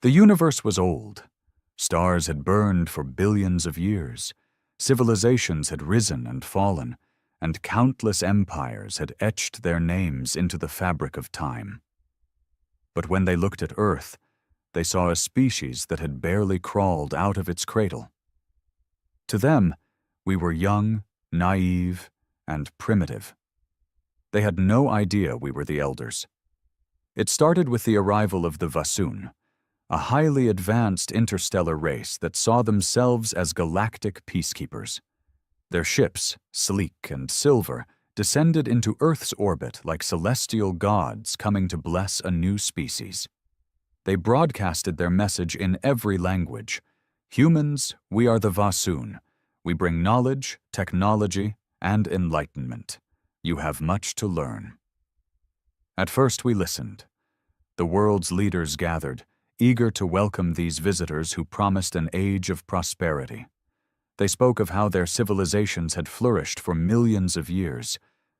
The universe was old. Stars had burned for billions of years. Civilizations had risen and fallen, and countless empires had etched their names into the fabric of time. But when they looked at Earth, they saw a species that had barely crawled out of its cradle. To them, we were young, naive, and primitive. They had no idea we were the elders. It started with the arrival of the Vasun, a highly advanced interstellar race that saw themselves as galactic peacekeepers. Their ships, sleek and silver, descended into Earth's orbit like celestial gods coming to bless a new species. They broadcasted their message in every language. Humans, we are the Vasun. We bring knowledge, technology, and enlightenment. You have much to learn. At first we listened. The world's leaders gathered, eager to welcome these visitors who promised an age of prosperity. They spoke of how their civilizations had flourished for millions of years,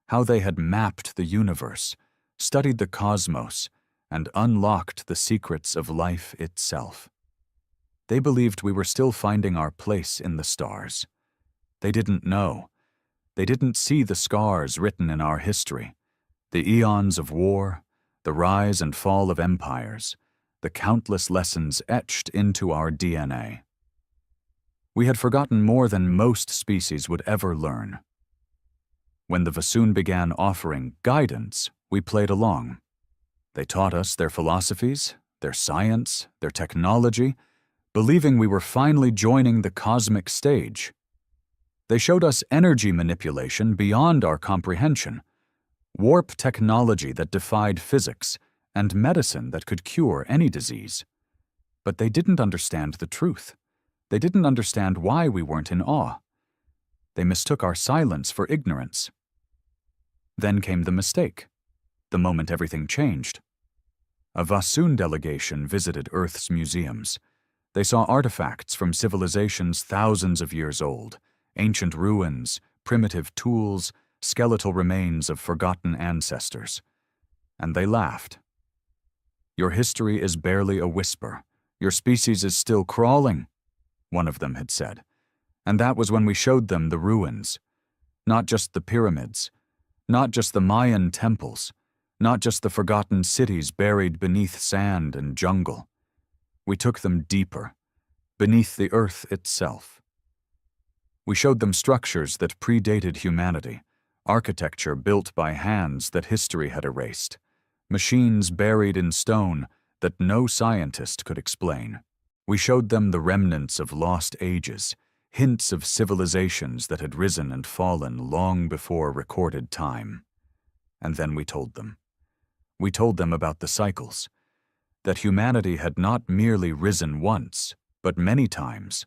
how they had mapped the universe, studied the cosmos, and unlocked the secrets of life itself. They believed we were still finding our place in the stars. They didn't know. They didn't see the scars written in our history, the eons of war, the rise and fall of empires, the countless lessons etched into our DNA. We had forgotten more than most species would ever learn. When the Vasun began offering guidance, we played along. They taught us their philosophies, their science, their technology, believing we were finally joining the cosmic stage. They showed us energy manipulation beyond our comprehension, warp technology that defied physics, and medicine that could cure any disease. But they didn't understand the truth. They didn't understand why we weren't in awe. They mistook our silence for ignorance. Then came the mistake, the moment everything changed. A Vasun delegation visited Earth's museums. They saw artifacts from civilizations thousands of years old, ancient ruins, primitive tools, skeletal remains of forgotten ancestors. And they laughed. "Your history is barely a whisper. Your species is still crawling," one of them had said. And that was when we showed them the ruins. Not just the pyramids, not just the Mayan temples, not just the forgotten cities buried beneath sand and jungle. We took them deeper, beneath the earth itself. We showed them structures that predated humanity, architecture built by hands that history had erased, machines buried in stone that no scientist could explain. We showed them the remnants of lost ages, hints of civilizations that had risen and fallen long before recorded time. And then we told them. We told them about the cycles, that humanity had not merely risen once, but many times,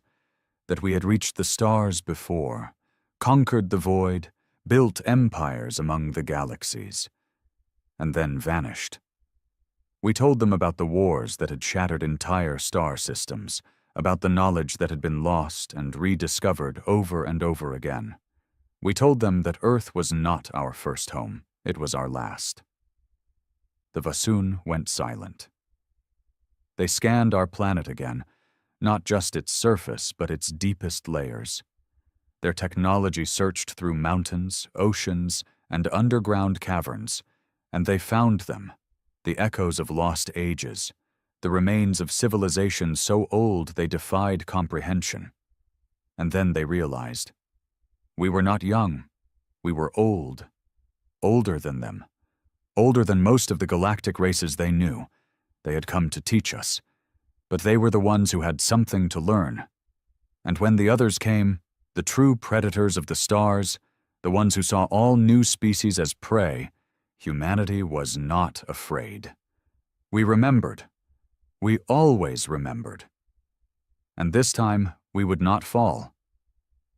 that we had reached the stars before, conquered the void, built empires among the galaxies, and then vanished. We told them about the wars that had shattered entire star systems, about the knowledge that had been lost and rediscovered over and over again. We told them that Earth was not our first home, it was our last. The Vasun went silent. They scanned our planet again, not just its surface, but its deepest layers. Their technology searched through mountains, oceans, and underground caverns, and they found them, the echoes of lost ages, the remains of civilizations so old they defied comprehension. And then they realized. We were not young. We were old. Older than them. Older than most of the galactic races they knew. They had come to teach us. But they were the ones who had something to learn. And when the others came, the true predators of the stars, the ones who saw all new species as prey, humanity was not afraid. We remembered. We always remembered. And this time, we would not fall.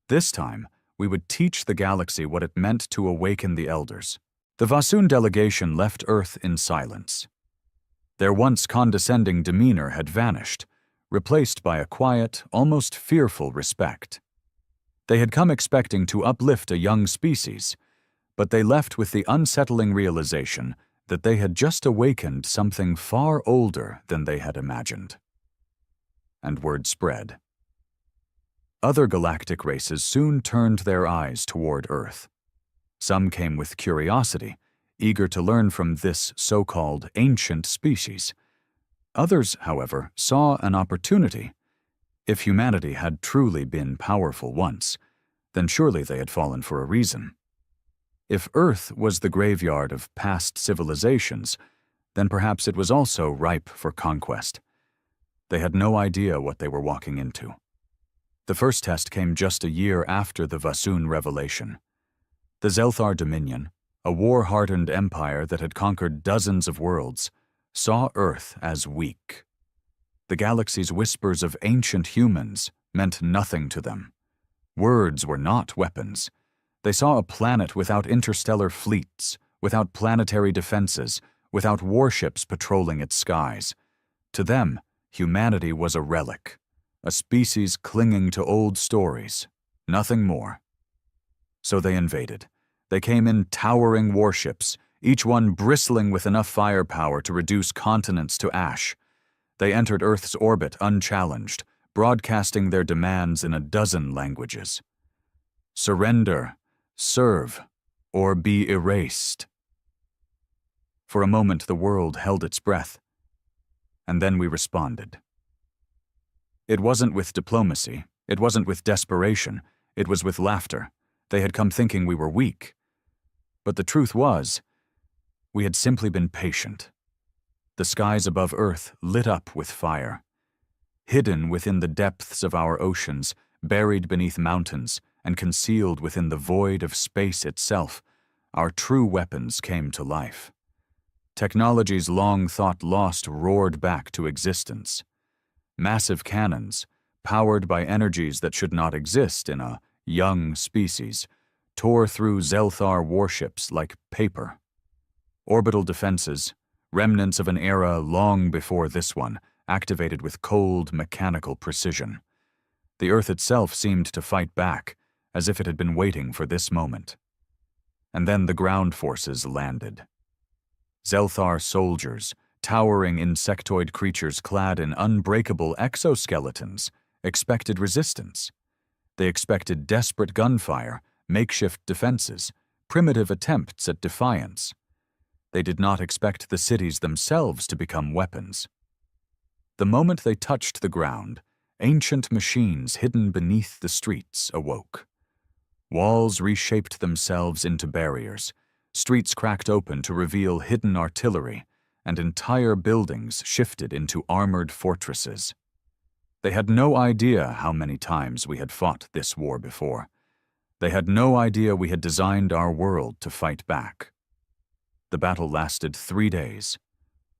This time, we would teach the galaxy what it meant to awaken the elders. The Vasun delegation left Earth in silence. Their once condescending demeanor had vanished, replaced by a quiet, almost fearful respect. They had come expecting to uplift a young species, but they left with the unsettling realization that they had just awakened something far older than they had imagined. and word spread. Other galactic races soon turned their eyes toward Earth. Some came with curiosity, eager to learn from this so-called ancient species. Others, however, saw an opportunity. If humanity had truly been powerful once, then surely they had fallen for a reason. If Earth was the graveyard of past civilizations, then perhaps it was also ripe for conquest. They had no idea what they were walking into. The first test came just a year after the Vasun revelation. The Zelthar Dominion, a war-hardened empire that had conquered dozens of worlds, saw Earth as weak. The galaxy's whispers of ancient humans meant nothing to them. Words were not weapons. They saw a planet without interstellar fleets, without planetary defenses, without warships patrolling its skies. To them, humanity was a relic, a species clinging to old stories, nothing more. So they invaded. They came in towering warships, each one bristling with enough firepower to reduce continents to ash. They entered Earth's orbit unchallenged, broadcasting their demands in a dozen languages. Surrender, serve, or be erased. For a moment the world held its breath, and then we responded. It wasn't with diplomacy, it wasn't with desperation, it was with laughter. They had come thinking we were weak. But the truth was, we had simply been patient. The skies above Earth lit up with fire. Hidden within the depths of our oceans, buried beneath mountains, and concealed within the void of space itself, our true weapons came to life. Technologies long thought lost roared back to existence. Massive cannons, powered by energies that should not exist in a young species, tore through Zelthar warships like paper. Orbital defenses, remnants of an era long before this one, activated with cold, mechanical precision. The Earth itself seemed to fight back, as if it had been waiting for this moment. And then the ground forces landed. Zelthar soldiers, towering insectoid creatures clad in unbreakable exoskeletons, expected resistance. They expected desperate gunfire, makeshift defenses, primitive attempts at defiance. They did not expect the cities themselves to become weapons. The moment they touched the ground, ancient machines hidden beneath the streets awoke. Walls reshaped themselves into barriers, streets cracked open to reveal hidden artillery, and entire buildings shifted into armored fortresses. They had no idea how many times we had fought this war before. They had no idea we had designed our world to fight back. The battle lasted 3 days.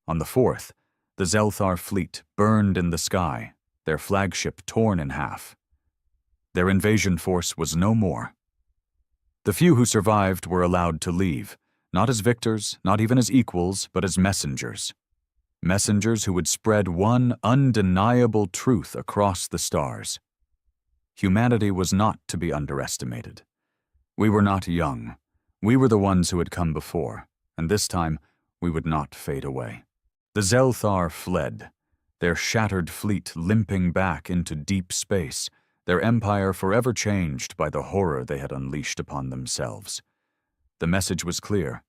On the 4th, the Zelthar fleet burned in the sky, their flagship torn in half. Their invasion force was no more. The few who survived were allowed to leave, not as victors, not even as equals, but as messengers. Messengers who would spread one undeniable truth across the stars. Humanity was not to be underestimated. We were not young. We were the ones who had come before, and this time we would not fade away. The Zelthar fled, their shattered fleet limping back into deep space, their empire forever changed by the horror they had unleashed upon themselves. The message was clear.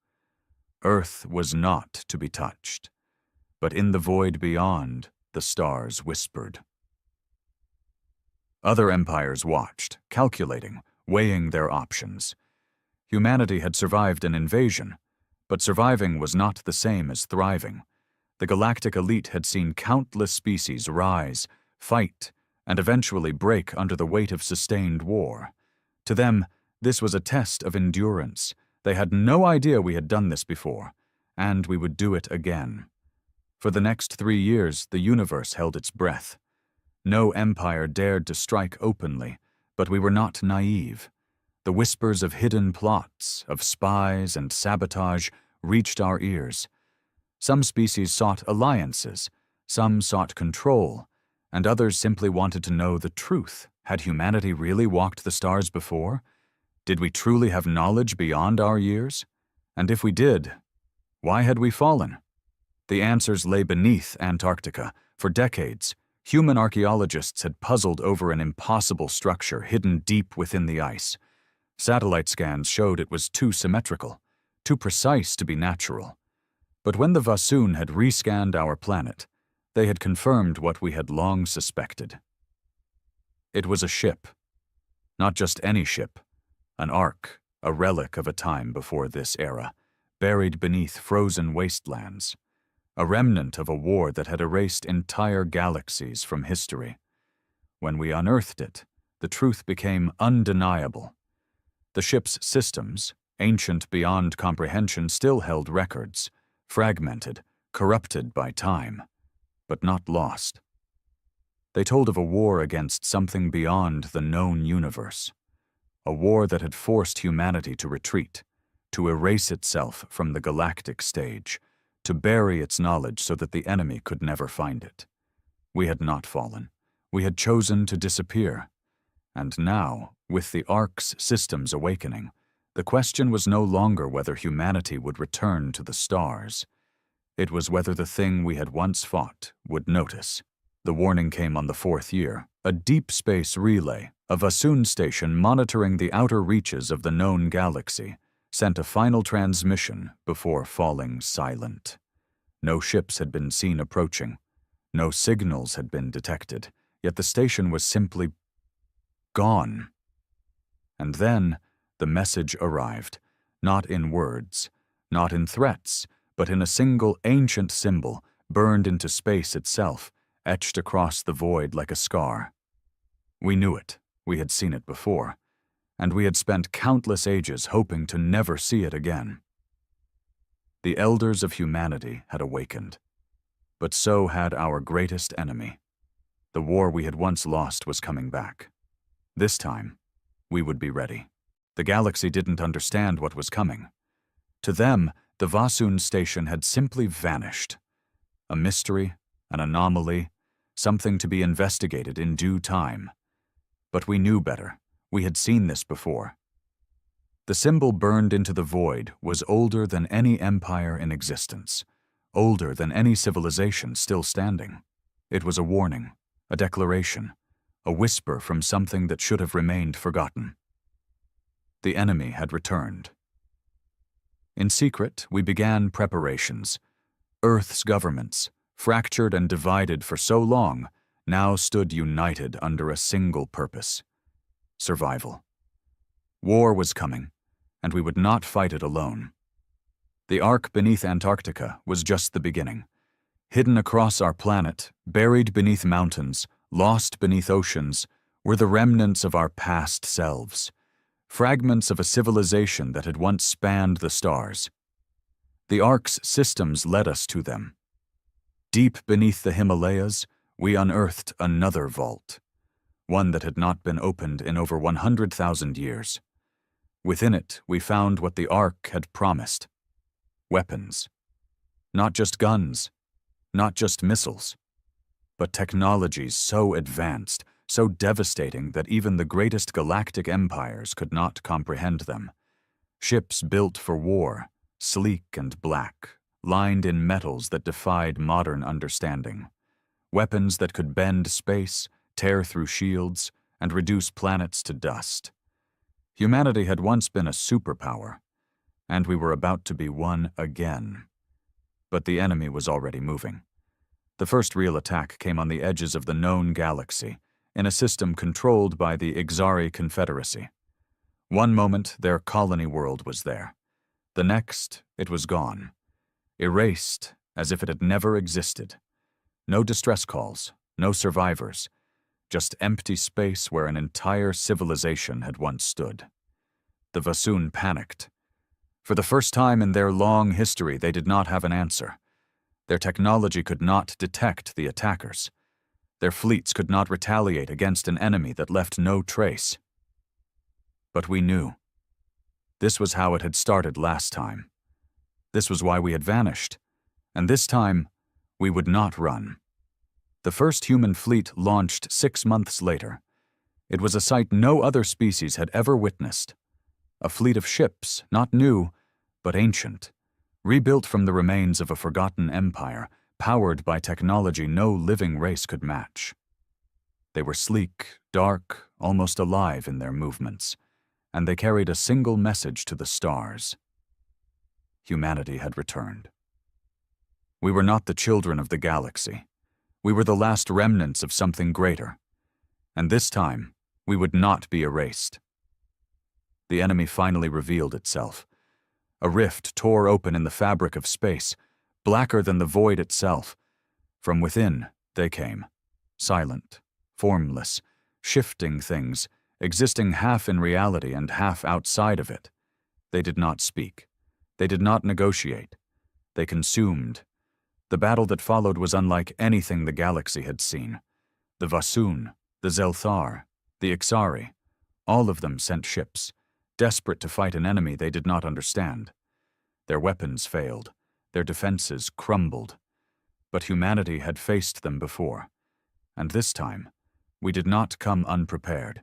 Earth was not to be touched, but in the void beyond, the stars whispered. Other empires watched, calculating, weighing their options. Humanity had survived an invasion, but surviving was not the same as thriving. The galactic elite had seen countless species rise, fight, and eventually break under the weight of sustained war. To them, this was a test of endurance. They had no idea we had done this before, and we would do it again. For the next 3 years, the universe held its breath. No empire dared to strike openly, but we were not naive. The whispers of hidden plots, of spies and sabotage, reached our ears. Some species sought alliances, some sought control, and others simply wanted to know the truth. Had humanity really walked the stars before? Did we truly have knowledge beyond our years? And if we did, why had we fallen? The answers lay beneath Antarctica. For decades, Human archaeologists had puzzled over an impossible structure hidden deep within the ice. Satellite scans showed it was too symmetrical, too precise to be natural. But when the Vasoon had rescanned our planet, they had confirmed what we had long suspected. It was a ship. Not just any ship. An ark, a relic of a time before this era, buried beneath frozen wastelands. A remnant of a war that had erased entire galaxies from history. When we unearthed it, the truth became undeniable. The ship's systems, ancient beyond comprehension, still held records, fragmented, corrupted by time, but not lost. They told of a war against something beyond the known universe, a war that had forced humanity to retreat, to erase itself from the galactic stage, to bury its knowledge so that the enemy could never find it. We had not fallen. We had chosen to disappear. And now, with the Ark's systems awakening, the question was no longer whether humanity would return to the stars. It was whether the thing we had once fought would notice. The warning came on the 4th year, a deep space relay, a Vasoon station monitoring the outer reaches of the known galaxy, sent a final transmission before falling silent. No ships had been seen approaching. No signals had been detected, yet the station was simply gone. And then the message arrived, not in words, not in threats, but in a single ancient symbol burned into space itself, etched across the void like a scar. We knew it. We had seen it before. And we had spent countless ages hoping to never see it again. The elders of humanity had awakened. But so had our greatest enemy. The war we had once lost was coming back. This time, we would be ready. The galaxy didn't understand what was coming. To them, the Vasoon station had simply vanished. A mystery, an anomaly, something to be investigated in due time. But we knew better. We had seen this before. The symbol burned into the void was older than any empire in existence, older than any civilization still standing. It was a warning, a declaration, a whisper from something that should have remained forgotten. The enemy had returned. In secret, we began preparations. Earth's governments, fractured and divided for so long, now stood united under a single purpose: survival. War was coming, and we would not fight it alone. The ark beneath Antarctica was just the beginning. Hidden across our planet, buried beneath mountains, lost beneath oceans, were the remnants of our past selves, fragments of a civilization that had once spanned the stars. The ark's systems led us to them. Deep beneath the Himalayas, we unearthed another vault, one that had not been opened in over 100,000 years. Within it, we found what the Ark had promised: weapons. Not just guns, not just missiles, but technologies so advanced, so devastating that even the greatest galactic empires could not comprehend them. Ships built for war, sleek and black, lined in metals that defied modern understanding. Weapons that could bend space, tear through shields, and reduce planets to dust. Humanity had once been a superpower, and we were about to be one again. But the enemy was already moving. The first real attack came on the edges of the known galaxy, in a system controlled by the Ixari Confederacy. One moment, their colony world was there. The next, it was gone. Erased, as if it had never existed. No distress calls, no survivors, just empty space where an entire civilization had once stood. The Vasoon panicked. For the first time in their long history, they did not have an answer. Their technology could not detect the attackers. Their fleets could not retaliate against an enemy that left no trace. But we knew. This was how it had started last time. This was why we had vanished. And this time, we would not run. The first human fleet launched 6 months later. It was a sight no other species had ever witnessed. A fleet of ships, not new, but ancient, rebuilt from the remains of a forgotten empire, powered by technology no living race could match. They were sleek, dark, almost alive in their movements, and they carried a single message to the stars. Humanity had returned. We were not the children of the galaxy. We were the last remnants of something greater. And this time, we would not be erased. The enemy finally revealed itself. A rift tore open in the fabric of space, blacker than the void itself. From within, they came, silent, formless, shifting things, existing half in reality and half outside of it. They did not speak. They did not negotiate. They consumed. The battle that followed was unlike anything the galaxy had seen. The Vasun, the Zelthar, the Ixari, all of them sent ships, desperate to fight an enemy they did not understand. Their weapons failed. Their defenses crumbled. But humanity had faced them before. And this time, we did not come unprepared.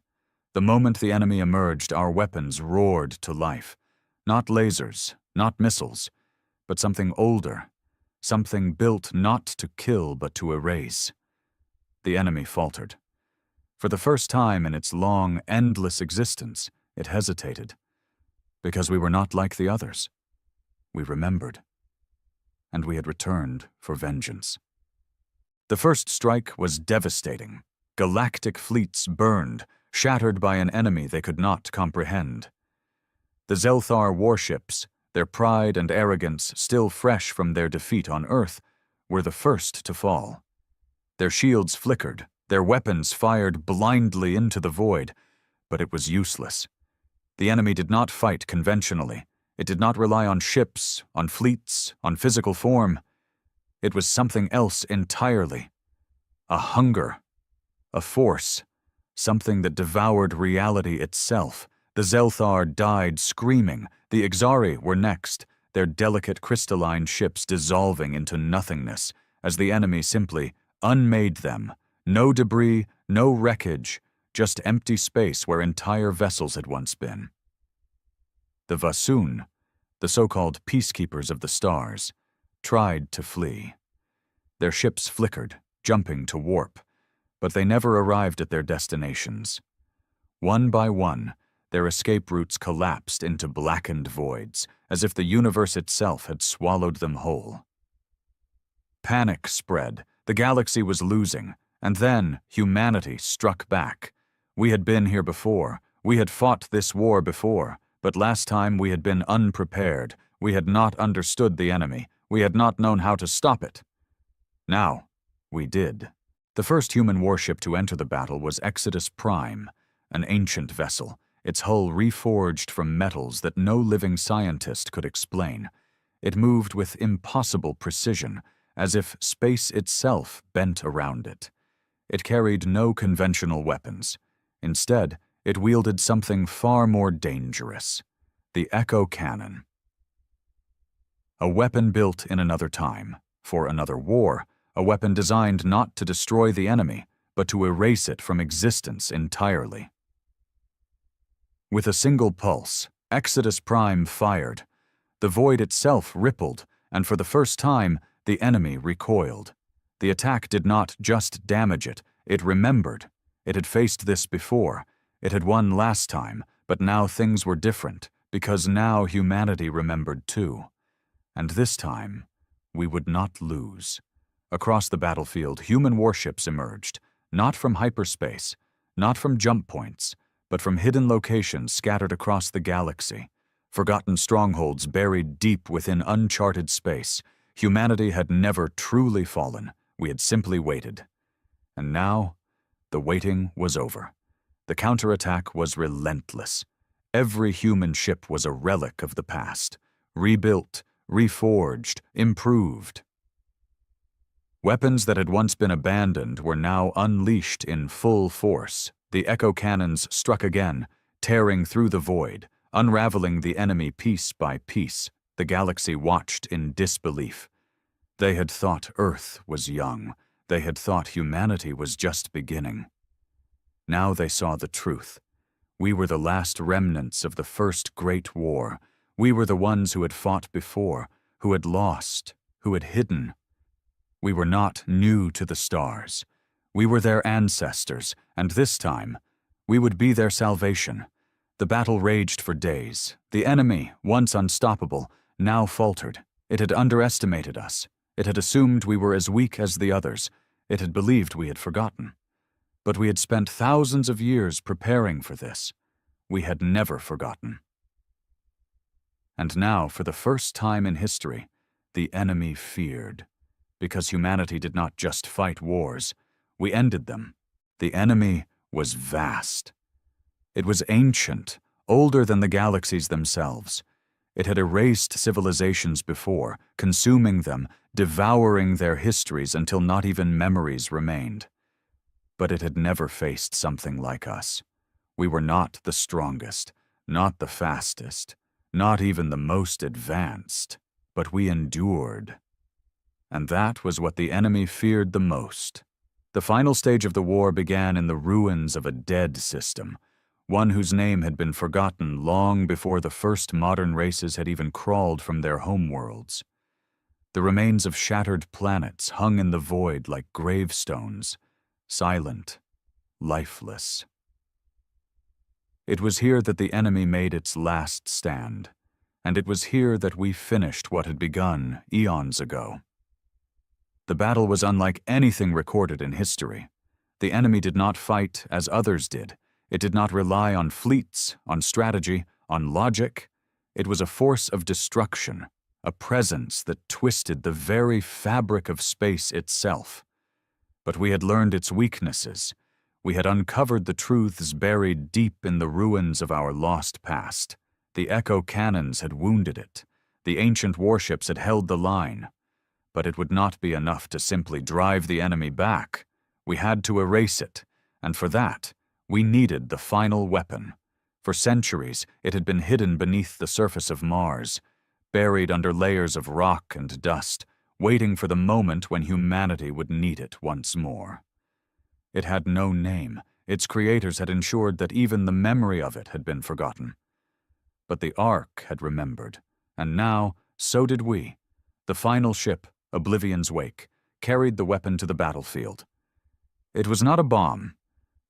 The moment the enemy emerged, our weapons roared to life. Not lasers, not missiles, but something older, something built not to kill but to erase. The enemy faltered. For the first time in its long, endless existence, it hesitated. Because we were not like the others. We remembered. And we had returned for vengeance. The first strike was devastating. Galactic fleets burned, shattered by an enemy they could not comprehend. The Zelthar warships, their pride and arrogance still fresh from their defeat on Earth, were the first to fall. Their shields flickered, their weapons fired blindly into the void, but it was useless. The enemy did not fight conventionally. It did not rely on ships, on fleets, on physical form. It was something else entirely. A hunger, a force, something that devoured reality itself. The Zelthar died screaming. The Ixari were next, their delicate crystalline ships dissolving into nothingness as the enemy simply unmade them. No debris, no wreckage, just empty space where entire vessels had once been. The Vasun, the so-called peacekeepers of the stars, tried to flee. Their ships flickered, jumping to warp, but they never arrived at their destinations. One by one, their escape routes collapsed into blackened voids, as if the universe itself had swallowed them whole. Panic spread. The galaxy was losing, and then humanity struck back. We had been here before. We had fought this war before, but last time we had been unprepared. We had not understood the enemy. We had not known how to stop it. Now, we did. The first human warship to enter the battle was Exodus Prime, an ancient vessel, its hull reforged from metals that no living scientist could explain. It moved with impossible precision, as if space itself bent around it. It carried no conventional weapons. Instead, it wielded something far more dangerous, the echo cannon. A weapon built in another time, for another war, a weapon designed not to destroy the enemy, but to erase it from existence entirely. With a single pulse, Exodus Prime fired. The void itself rippled, and for the first time, the enemy recoiled. The attack did not just damage it, it remembered. It had faced this before. It had won last time, but now things were different, because now humanity remembered too. And this time, we would not lose. Across the battlefield, human warships emerged, not from hyperspace, not from jump points, but from hidden locations scattered across the galaxy. Forgotten strongholds buried deep within uncharted space. Humanity had never truly fallen. We had simply waited. And now, the waiting was over. The counterattack was relentless. Every human ship was a relic of the past, rebuilt, reforged, improved. Weapons that had once been abandoned were now unleashed in full force. The echo cannons struck again, tearing through the void, unraveling the enemy piece by piece. The galaxy watched in disbelief. They had thought Earth was young. They had thought humanity was just beginning. Now they saw the truth. We were the last remnants of the first great war. We were the ones who had fought before, who had lost, who had hidden. We were not new to the stars. We were their ancestors, and this time, we would be their salvation. The battle raged for days. The enemy, once unstoppable, now faltered. It had underestimated us. It had assumed we were as weak as the others. It had believed we had forgotten. But we had spent thousands of years preparing for this. We had never forgotten. And now, for the first time in history, the enemy feared. Because humanity did not just fight wars, we ended them. The enemy was vast. It was ancient, older than the galaxies themselves. It had erased civilizations before, consuming them, devouring their histories until not even memories remained. But it had never faced something like us. We were not the strongest, not the fastest, not even the most advanced, but we endured. And that was what the enemy feared the most. The final stage of the war began in the ruins of a dead system, one whose name had been forgotten long before the first modern races had even crawled from their homeworlds. The remains of shattered planets hung in the void like gravestones, silent, lifeless. It was here that the enemy made its last stand, and it was here that we finished what had begun eons ago. The battle was unlike anything recorded in history. The enemy did not fight as others did. It did not rely on fleets, on strategy, on logic. It was a force of destruction, a presence that twisted the very fabric of space itself. But we had learned its weaknesses. We had uncovered the truths buried deep in the ruins of our lost past. The echo cannons had wounded it. The ancient warships had held the line. But it would not be enough to simply drive the enemy back. We had to erase it, and for that, we needed the final weapon. For centuries, it had been hidden beneath the surface of Mars, buried under layers of rock and dust, waiting for the moment when humanity would need it once more. It had no name. Its creators had ensured that even the memory of it had been forgotten. But the Ark had remembered, and now, so did we. The final ship, Oblivion's Wake, carried the weapon to the battlefield. It was not a bomb,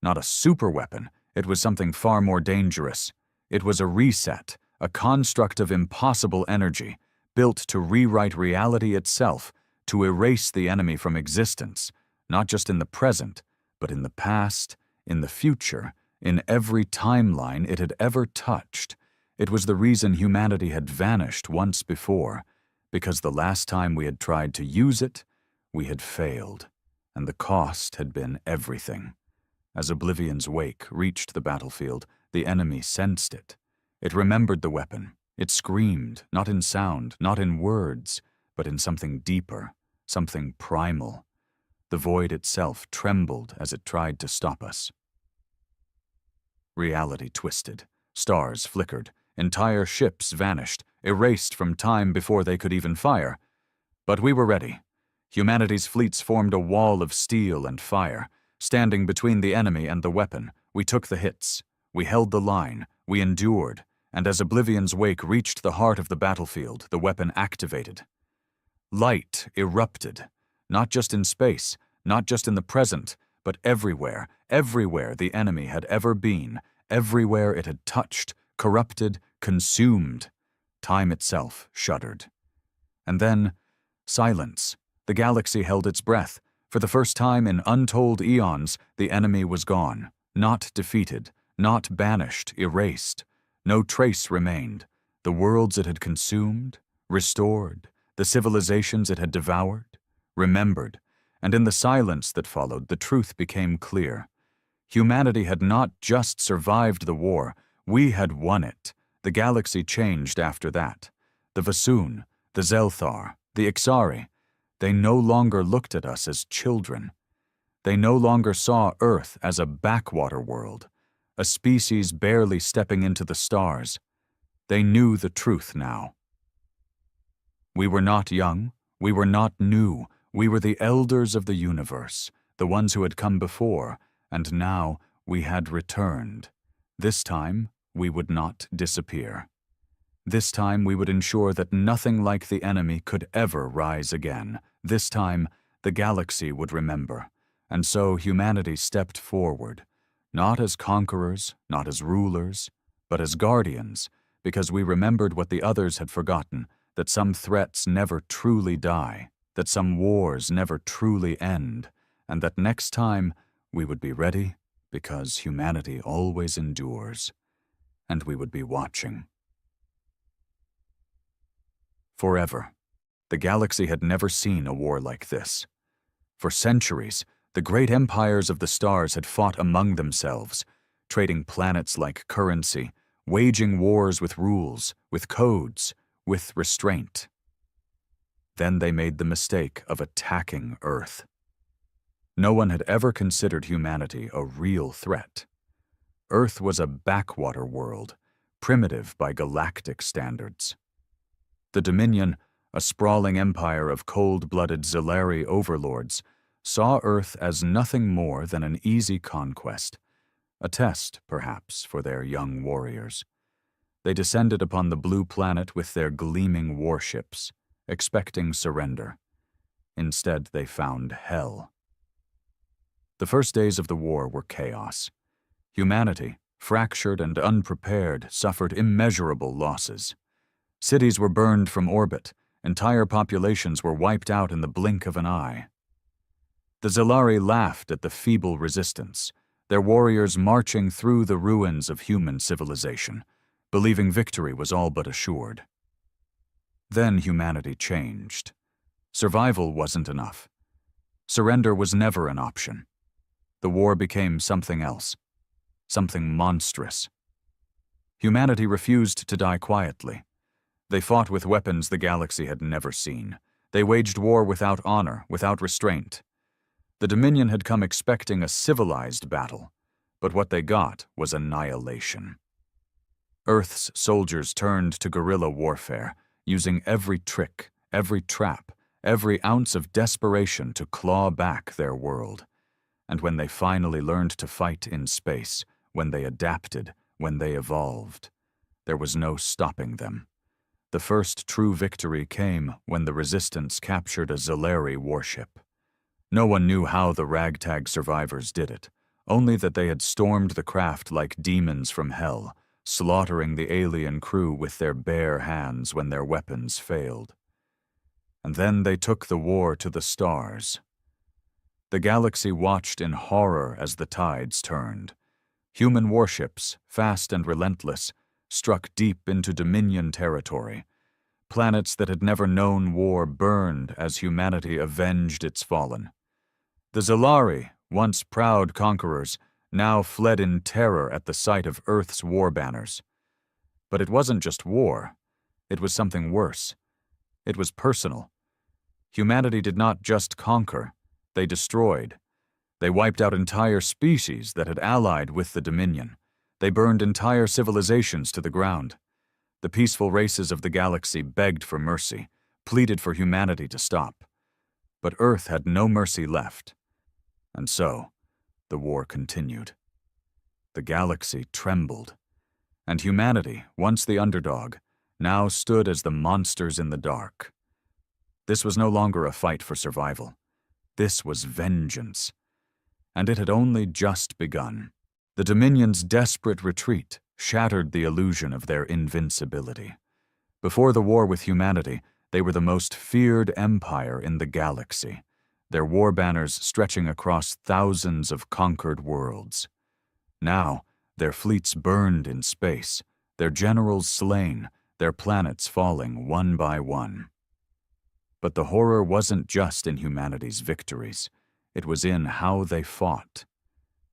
not a superweapon. It was something far more dangerous. It was a reset, a construct of impossible energy, built to rewrite reality itself, to erase the enemy from existence, not just in the present, but in the past, in the future, in every timeline it had ever touched. It was the reason humanity had vanished once before, because the last time we had tried to use it, we had failed, and the cost had been everything. As Oblivion's Wake reached the battlefield, the enemy sensed it. It remembered the weapon. It screamed, not in sound, not in words, but in something deeper, something primal. The void itself trembled as it tried to stop us. Reality twisted. Stars flickered. Entire ships vanished, erased from time before they could even fire. But we were ready. Humanity's fleets formed a wall of steel and fire. Standing between the enemy and the weapon, we took the hits. We held the line. We endured. And as Oblivion's Wake reached the heart of the battlefield, the weapon activated. Light erupted, not just in space, not just in the present, but everywhere, everywhere the enemy had ever been, everywhere it had touched, corrupted, consumed. Time itself shuddered. And then, silence. The galaxy held its breath. For the first time in untold eons, the enemy was gone, not defeated, not banished, erased. No trace remained. The worlds it had consumed, restored, the civilizations it had devoured, remembered, and in the silence that followed, the truth became clear. Humanity had not just survived the war, we had won it. The galaxy changed after that. The Vasoon, the Zelthar, the Ixari, they no longer looked at us as children. They no longer saw Earth as a backwater world, a species barely stepping into the stars. They knew the truth now. We were not young, we were not new, we were the elders of the universe, the ones who had come before, and now we had returned. This time, we would not disappear. This time we would ensure that nothing like the enemy could ever rise again. This time, the galaxy would remember, and so humanity stepped forward, not as conquerors, not as rulers, but as guardians, because we remembered what the others had forgotten, that some threats never truly die, that some wars never truly end, and that next time we would be ready because humanity always endures, and we would be watching. Forever, the galaxy had never seen a war like this. For centuries, the great empires of the stars had fought among themselves, trading planets like currency, waging wars with rules, with codes, with restraint. Then they made the mistake of attacking Earth. No one had ever considered humanity a real threat. Earth was a backwater world, primitive by galactic standards. The Dominion, a sprawling empire of cold-blooded Zellari overlords, saw Earth as nothing more than an easy conquest, a test, perhaps, for their young warriors. They descended upon the blue planet with their gleaming warships, expecting surrender. Instead, they found hell. The first days of the war were chaos. Humanity, fractured and unprepared, suffered immeasurable losses. Cities were burned from orbit, entire populations were wiped out in the blink of an eye. The Zellari laughed at the feeble resistance, their warriors marching through the ruins of human civilization, believing victory was all but assured. Then humanity changed. Survival wasn't enough. Surrender was never an option. The war became something else, something monstrous. Humanity refused to die quietly. They fought with weapons the galaxy had never seen. They waged war without honor, without restraint. The Dominion had come expecting a civilized battle, but what they got was annihilation. Earth's soldiers turned to guerrilla warfare, using every trick, every trap, every ounce of desperation to claw back their world. And when they finally learned to fight in space, when they adapted, when they evolved, there was no stopping them. The first true victory came when the Resistance captured a Zellari warship. No one knew how the ragtag survivors did it, only that they had stormed the craft like demons from hell, slaughtering the alien crew with their bare hands when their weapons failed. And then they took the war to the stars. The galaxy watched in horror as the tides turned. Human warships, fast and relentless, struck deep into Dominion territory. Planets that had never known war burned as humanity avenged its fallen. The Zellari, once proud conquerors, now fled in terror at the sight of Earth's war banners. But it wasn't just war. It was something worse. It was personal. Humanity did not just conquer, they destroyed. They wiped out entire species that had allied with the Dominion. They burned entire civilizations to the ground. The peaceful races of the galaxy begged for mercy, pleaded for humanity to stop. But Earth had no mercy left. And so, the war continued. The galaxy trembled. And humanity, once the underdog, now stood as the monsters in the dark. This was no longer a fight for survival. This was vengeance. And it had only just begun. The Dominion's desperate retreat shattered the illusion of their invincibility. Before the war with humanity, they were the most feared empire in the galaxy, their war banners stretching across thousands of conquered worlds. Now, their fleets burned in space, their generals slain, their planets falling one by one. But the horror wasn't just in humanity's victories. It was in how they fought.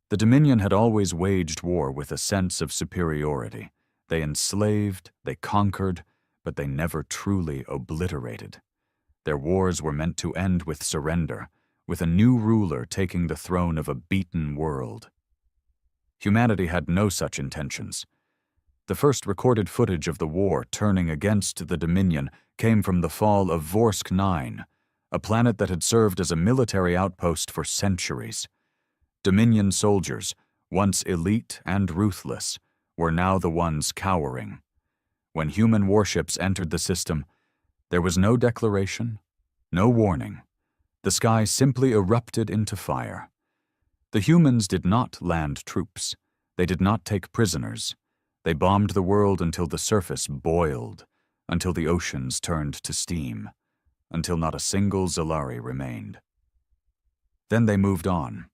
The Dominion had always waged war with a sense of superiority. They enslaved, they conquered, but they never truly obliterated. Their wars were meant to end with surrender, with a new ruler taking the throne of a beaten world. Humanity had no such intentions. The first recorded footage of the war turning against the Dominion came from the fall of Vorsk 9, a planet that had served as a military outpost for centuries. Dominion soldiers, once elite and ruthless, were now the ones cowering. When human warships entered the system, there was no declaration, no warning. The sky simply erupted into fire. The humans did not land troops. They did not take prisoners. They bombed the world until the surface boiled, until the oceans turned to steam, until not a single Zalari remained. Then they moved on.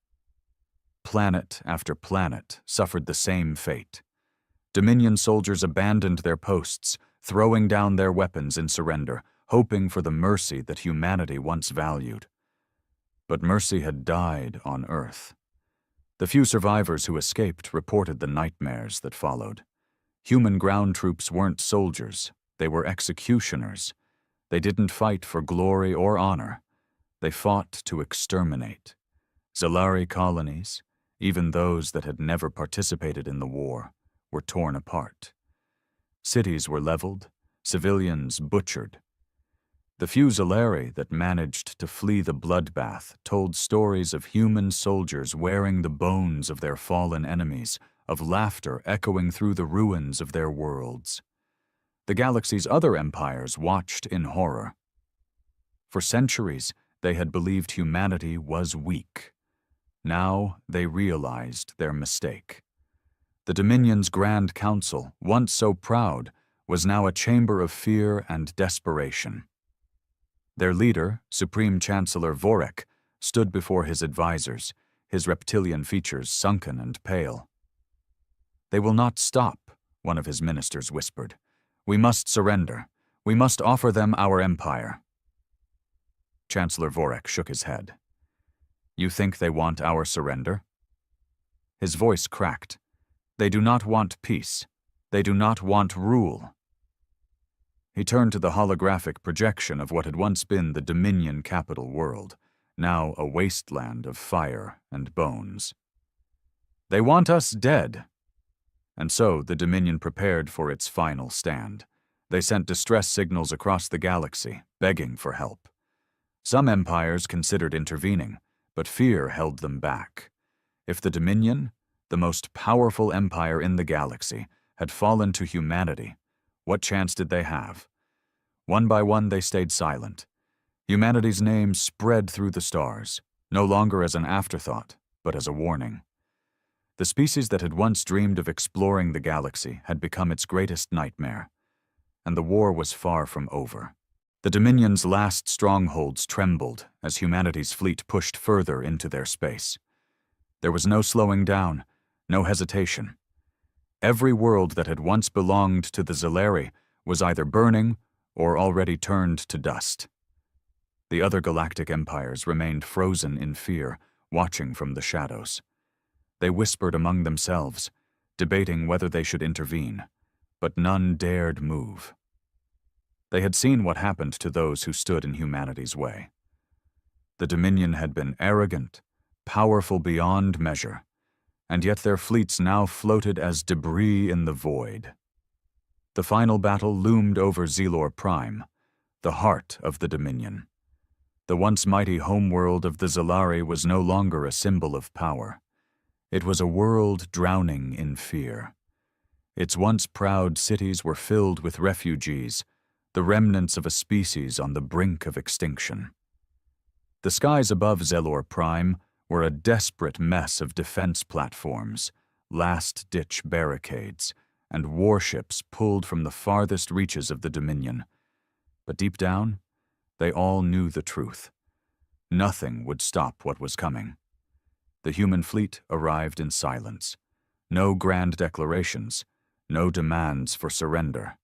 Planet after planet suffered the same fate. Dominion soldiers abandoned their posts, throwing down their weapons in surrender, hoping for the mercy that humanity once valued. But mercy had died on Earth. The few survivors who escaped reported the nightmares that followed. Human ground troops weren't soldiers, they were executioners. They didn't fight for glory or honor. They fought to exterminate. Zalari colonies, even those that had never participated in the war, were torn apart. Cities were leveled, civilians butchered. The few Zalari that managed to flee the bloodbath told stories of human soldiers wearing the bones of their fallen enemies, of laughter echoing through the ruins of their worlds. The galaxy's other empires watched in horror. For centuries, they had believed humanity was weak. Now they realized their mistake. The Dominion's Grand Council, once so proud, was now a chamber of fear and desperation. Their leader, Supreme Chancellor Vorek, stood before his advisors, his reptilian features sunken and pale. "They will not stop," one of his ministers whispered. "We must surrender. We must offer them our empire." Chancellor Vorek shook his head. "You think they want our surrender?" His voice cracked. "They do not want peace. They do not want rule." He turned to the holographic projection of what had once been the Dominion capital world, now a wasteland of fire and bones. "They want us dead." And so the Dominion prepared for its final stand. They sent distress signals across the galaxy, begging for help. Some empires considered intervening, but fear held them back. If the Dominion, the most powerful empire in the galaxy, had fallen to humanity, what chance did they have? One by one they stayed silent. Humanity's name spread through the stars, no longer as an afterthought, but as a warning. The species that had once dreamed of exploring the galaxy had become its greatest nightmare. And the war was far from over. The Dominion's last strongholds trembled as humanity's fleet pushed further into their space. There was no slowing down, no hesitation. Every world that had once belonged to the Zalari was either burning or already turned to dust. The other galactic empires remained frozen in fear, watching from the shadows. They whispered among themselves, debating whether they should intervene, but none dared move. They had seen what happened to those who stood in humanity's way. The Dominion had been arrogant, powerful beyond measure, and yet their fleets now floated as debris in the void. The final battle loomed over Zelor Prime, the heart of the Dominion. The once mighty homeworld of the Zalari was no longer a symbol of power. It was a world drowning in fear. Its once proud cities were filled with refugees, the remnants of a species on the brink of extinction. The skies above Zelor Prime were a desperate mess of defense platforms, last-ditch barricades, and warships pulled from the farthest reaches of the Dominion. But deep down, they all knew the truth. Nothing would stop what was coming. The human fleet arrived in silence. No grand declarations, no demands for surrender.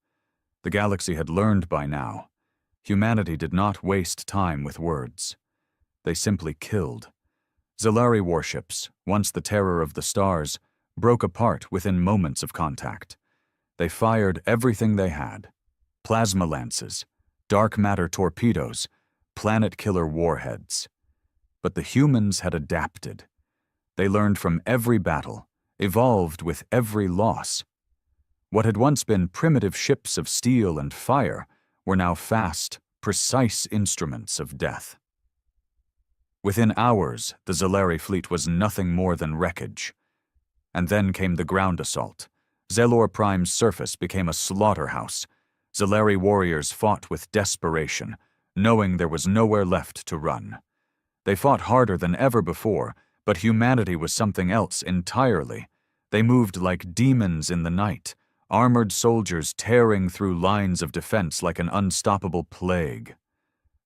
The galaxy had learned by now. Humanity did not waste time with words. They simply killed. Zalari warships, once the terror of the stars, broke apart within moments of contact. They fired everything they had: plasma lances, dark matter torpedoes, planet-killer warheads. But the humans had adapted. They learned from every battle, evolved with every loss. What had once been primitive ships of steel and fire were now fast, precise instruments of death. Within hours, the Zalari fleet was nothing more than wreckage. And then came the ground assault. Zelor Prime's surface became a slaughterhouse. Zalari warriors fought with desperation, knowing there was nowhere left to run. They fought harder than ever before, but humanity was something else entirely. They moved like demons in the night, armored soldiers tearing through lines of defense like an unstoppable plague.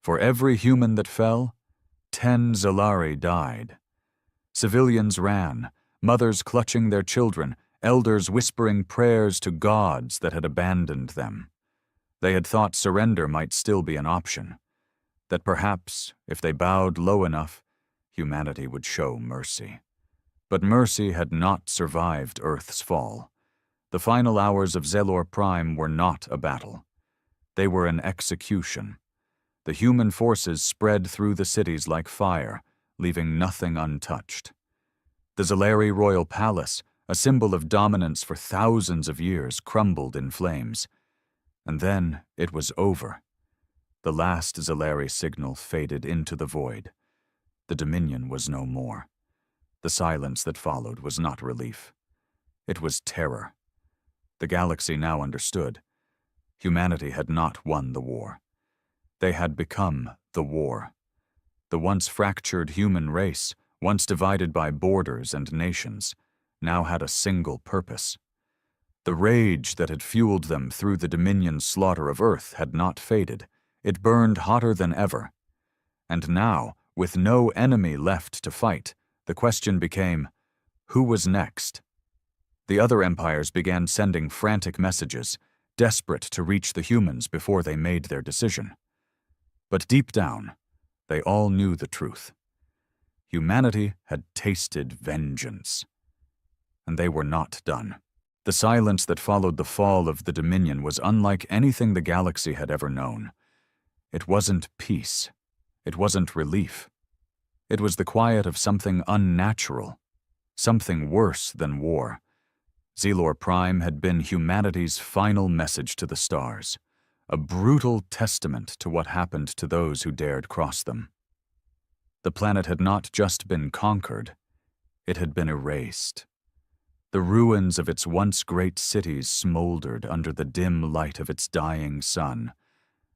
For every human that fell, 10 Zalari died. Civilians ran, mothers clutching their children, elders whispering prayers to gods that had abandoned them. They had thought surrender might still be an option, that perhaps, if they bowed low enough, humanity would show mercy. But mercy had not survived Earth's fall. The final hours of Zelor Prime were not a battle. They were an execution. The human forces spread through the cities like fire, leaving nothing untouched. The Zalari Royal Palace, a symbol of dominance for thousands of years, crumbled in flames. And then it was over. The last Zalari signal faded into the void. The Dominion was no more. The silence that followed was not relief. It was terror. The galaxy now understood. Humanity had not won the war. They had become the war. The once fractured human race, once divided by borders and nations, now had a single purpose. The rage that had fueled them through the Dominion's slaughter of Earth had not faded. It burned hotter than ever. And now, with no enemy left to fight, the question became, who was next? The other empires began sending frantic messages, desperate to reach the humans before they made their decision. But deep down, they all knew the truth. Humanity had tasted vengeance. And they were not done. The silence that followed the fall of the Dominion was unlike anything the galaxy had ever known. It wasn't peace. It wasn't relief. It was the quiet of something unnatural, something worse than war. Zelor Prime had been humanity's final message to the stars, a brutal testament to what happened to those who dared cross them. The planet had not just been conquered, it had been erased. The ruins of its once great cities smoldered under the dim light of its dying sun,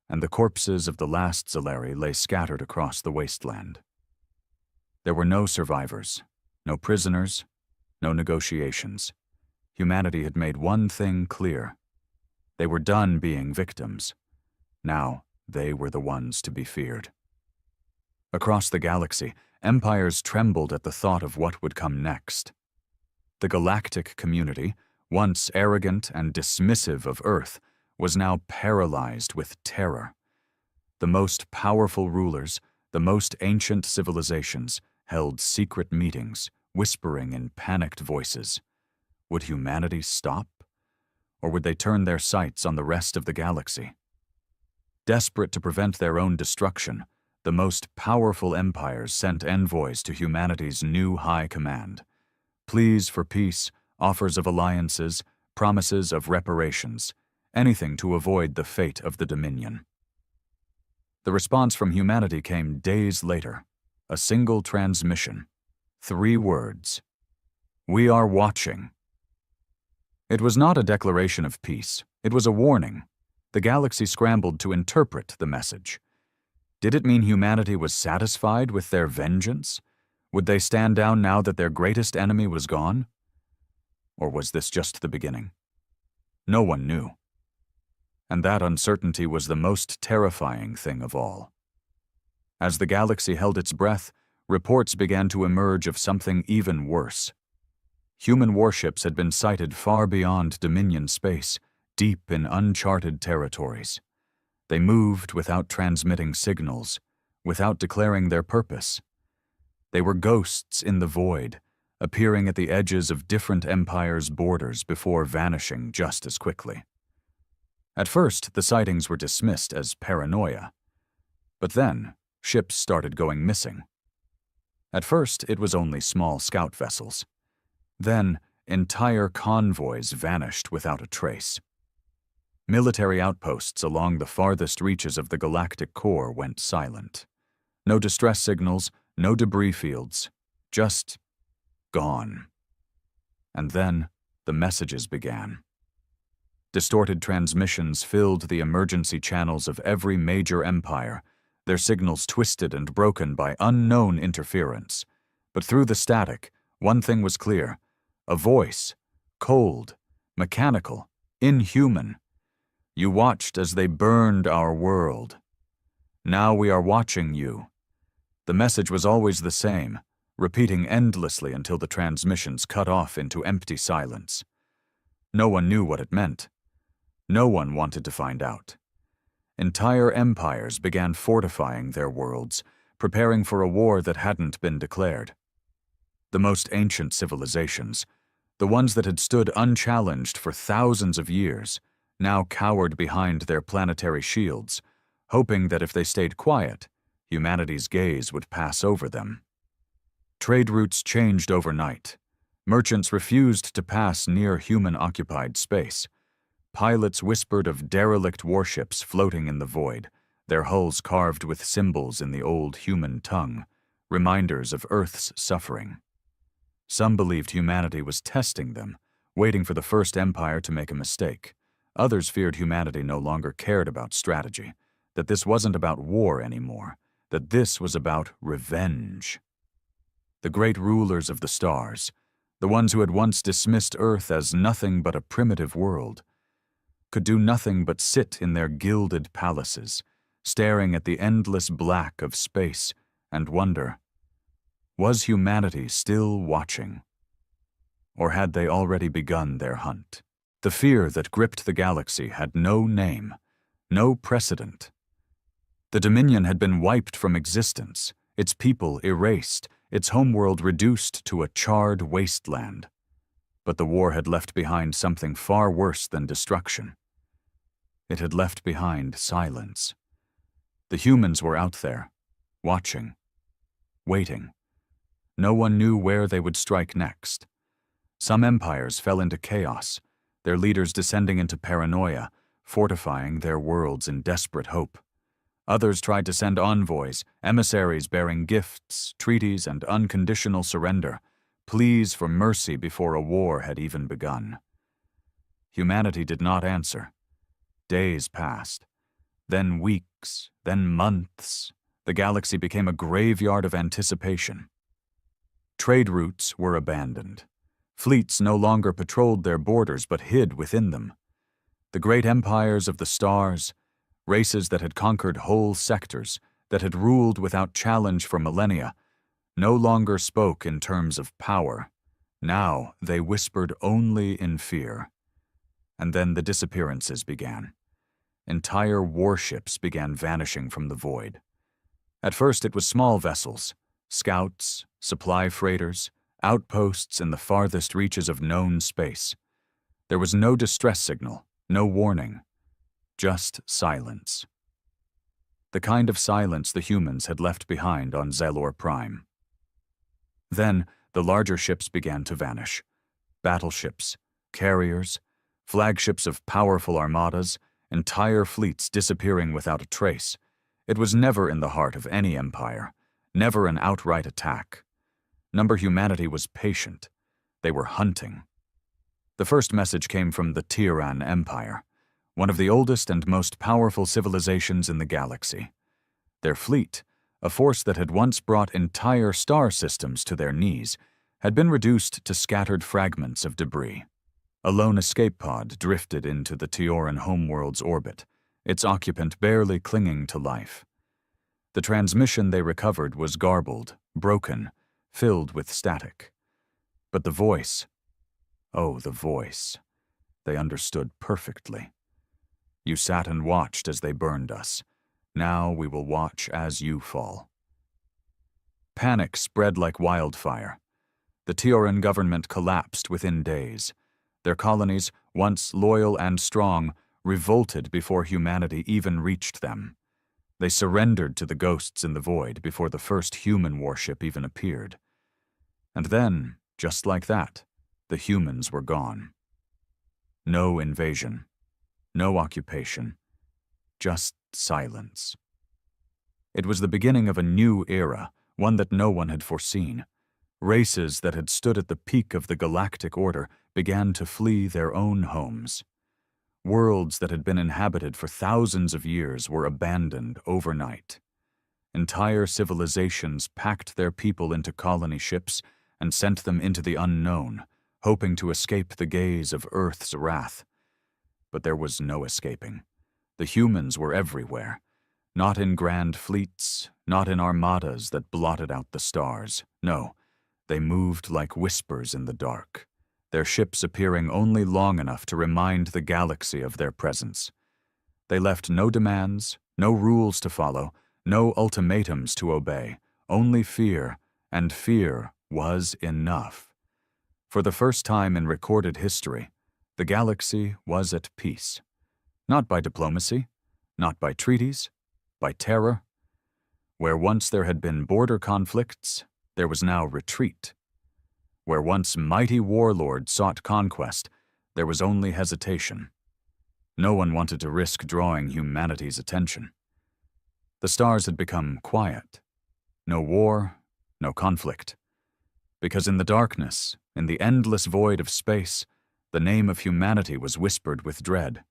and the corpses of the last Zalari lay scattered across the wasteland. There were no survivors, no prisoners, no negotiations. Humanity had made one thing clear. They were done being victims. Now they were the ones to be feared. Across the galaxy, empires trembled at the thought of what would come next. The galactic community, once arrogant and dismissive of Earth, was now paralyzed with terror. The most powerful rulers, the most ancient civilizations, held secret meetings, whispering in panicked voices. Would humanity stop? Or would they turn their sights on the rest of the galaxy? Desperate to prevent their own destruction, the most powerful empires sent envoys to humanity's new high command. Pleas for peace, offers of alliances, promises of reparations, anything to avoid the fate of the Dominion. The response from humanity came days later, a single transmission, 3 words: "We are watching." It was not a declaration of peace, it was a warning. The galaxy scrambled to interpret the message. Did it mean humanity was satisfied with their vengeance? Would they stand down now that their greatest enemy was gone? Or was this just the beginning? No one knew. And that uncertainty was the most terrifying thing of all. As the galaxy held its breath, reports began to emerge of something even worse. Human warships had been sighted far beyond Dominion space, deep in uncharted territories. They moved without transmitting signals, without declaring their purpose. They were ghosts in the void, appearing at the edges of different empires' borders before vanishing just as quickly. At first, the sightings were dismissed as paranoia. But then, ships started going missing. At first, it was only small scout vessels. Then, entire convoys vanished without a trace. Military outposts along the farthest reaches of the galactic core went silent. No distress signals, no debris fields, just gone. And then the messages began. Distorted transmissions filled the emergency channels of every major empire, their signals twisted and broken by unknown interference. But through the static, one thing was clear: a voice, cold, mechanical, inhuman. You watched as they burned our world. Now we are watching you. The message was always the same, repeating endlessly until the transmissions cut off into empty silence. No one knew what it meant. No one wanted to find out. Entire empires began fortifying their worlds, preparing for a war that hadn't been declared. The most ancient civilizations, the ones that had stood unchallenged for thousands of years, now cowered behind their planetary shields, hoping that if they stayed quiet, humanity's gaze would pass over them. Trade routes changed overnight. Merchants refused to pass near human-occupied space. Pilots whispered of derelict warships floating in the void, their hulls carved with symbols in the old human tongue, reminders of Earth's suffering. Some believed humanity was testing them, waiting for the first empire to make a mistake. Others feared humanity no longer cared about strategy, that this wasn't about war anymore, that this was about revenge. The great rulers of the stars, the ones who had once dismissed Earth as nothing but a primitive world, could do nothing but sit in their gilded palaces, staring at the endless black of space, and wonder, was humanity still watching? Or had they already begun their hunt? The fear that gripped the galaxy had no name, no precedent. The Dominion had been wiped from existence, its people erased, its homeworld reduced to a charred wasteland. But the war had left behind something far worse than destruction. It had left behind silence. The humans were out there, watching, waiting. No one knew where they would strike next. Some empires fell into chaos, their leaders descending into paranoia, fortifying their worlds in desperate hope. Others tried to send envoys, emissaries bearing gifts, treaties, and unconditional surrender, pleas for mercy before a war had even begun. Humanity did not answer. Days passed, then weeks, then months. The galaxy became a graveyard of anticipation. Trade routes were abandoned. Fleets no longer patrolled their borders but hid within them. The great empires of the stars, races that had conquered whole sectors, that had ruled without challenge for millennia, no longer spoke in terms of power. Now they whispered only in fear. And then the disappearances began. Entire warships began vanishing from the void. At first it was small vessels, scouts, supply freighters, outposts in the farthest reaches of known space. There was no distress signal, no warning, just silence. The kind of silence the humans had left behind on Zalor Prime. Then the larger ships began to vanish. Battleships, carriers, flagships of powerful armadas, entire fleets disappearing without a trace. It was never in the heart of any empire, never an outright attack. Humanity was patient. They were hunting. The first message came from the Tiran Empire, one of the oldest and most powerful civilizations in the galaxy. Their fleet, a force that had once brought entire star systems to their knees, had been reduced to scattered fragments of debris. A lone escape pod drifted into the Tioran homeworld's orbit, its occupant barely clinging to life. The transmission they recovered was garbled, broken, filled with static. But the voice, oh, the voice, they understood perfectly. You sat and watched as they burned us. Now we will watch as you fall. Panic spread like wildfire. The Tioran government collapsed within days. Their colonies, once loyal and strong, revolted before humanity even reached them. They surrendered to the ghosts in the void before the first human warship even appeared. And then, just like that, the humans were gone. No invasion, no occupation, just silence. It was the beginning of a new era, one that no one had foreseen. Races that had stood at the peak of the galactic order began to flee their own homes. Worlds that had been inhabited for thousands of years were abandoned overnight. entire civilizations packed their people into colony ships and sent them into the unknown, hoping to escape the gaze of Earth's wrath. But there was no escaping. The humans were everywhere, not in grand fleets, not in armadas that blotted out the stars. No, they moved like whispers in the dark, their ships appearing only long enough to remind the galaxy of their presence. They left no demands, no rules to follow, no ultimatums to obey, only fear, and fear was enough. For the first time in recorded history, the galaxy was at peace. Not by diplomacy, not by treaties, by terror. Where once there had been border conflicts, there was now retreat. Where once mighty warlords sought conquest, there was only hesitation. No one wanted to risk drawing humanity's attention. The stars had become quiet. No war, no conflict. Because in the darkness, in the endless void of space, the name of humanity was whispered with dread.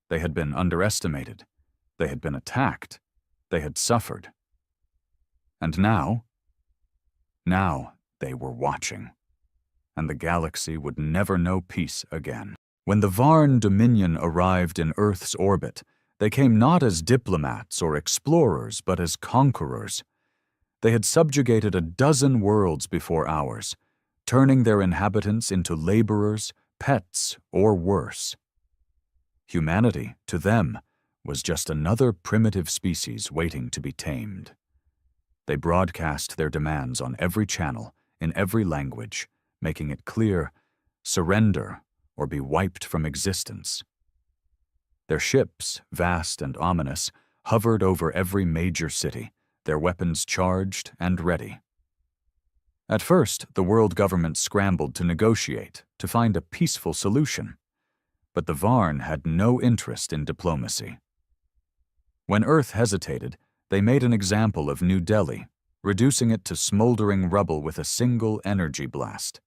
They had been underestimated. They had been attacked. They had suffered. And now they were watching. And the galaxy would never know peace again. When the Varn Dominion arrived in Earth's orbit, they came not as diplomats or explorers, but as conquerors. They had subjugated a dozen worlds before ours, turning their inhabitants into laborers, pets, or worse. Humanity, to them, was just another primitive species waiting to be tamed. They broadcast their demands on every channel, in every language, making it clear, surrender or be wiped from existence. Their ships, vast and ominous, hovered over every major city, their weapons charged and ready. At first, the world government scrambled to negotiate, to find a peaceful solution. But the Varn had no interest in diplomacy. When Earth hesitated, they made an example of New Delhi, reducing it to smoldering rubble with a single energy blast.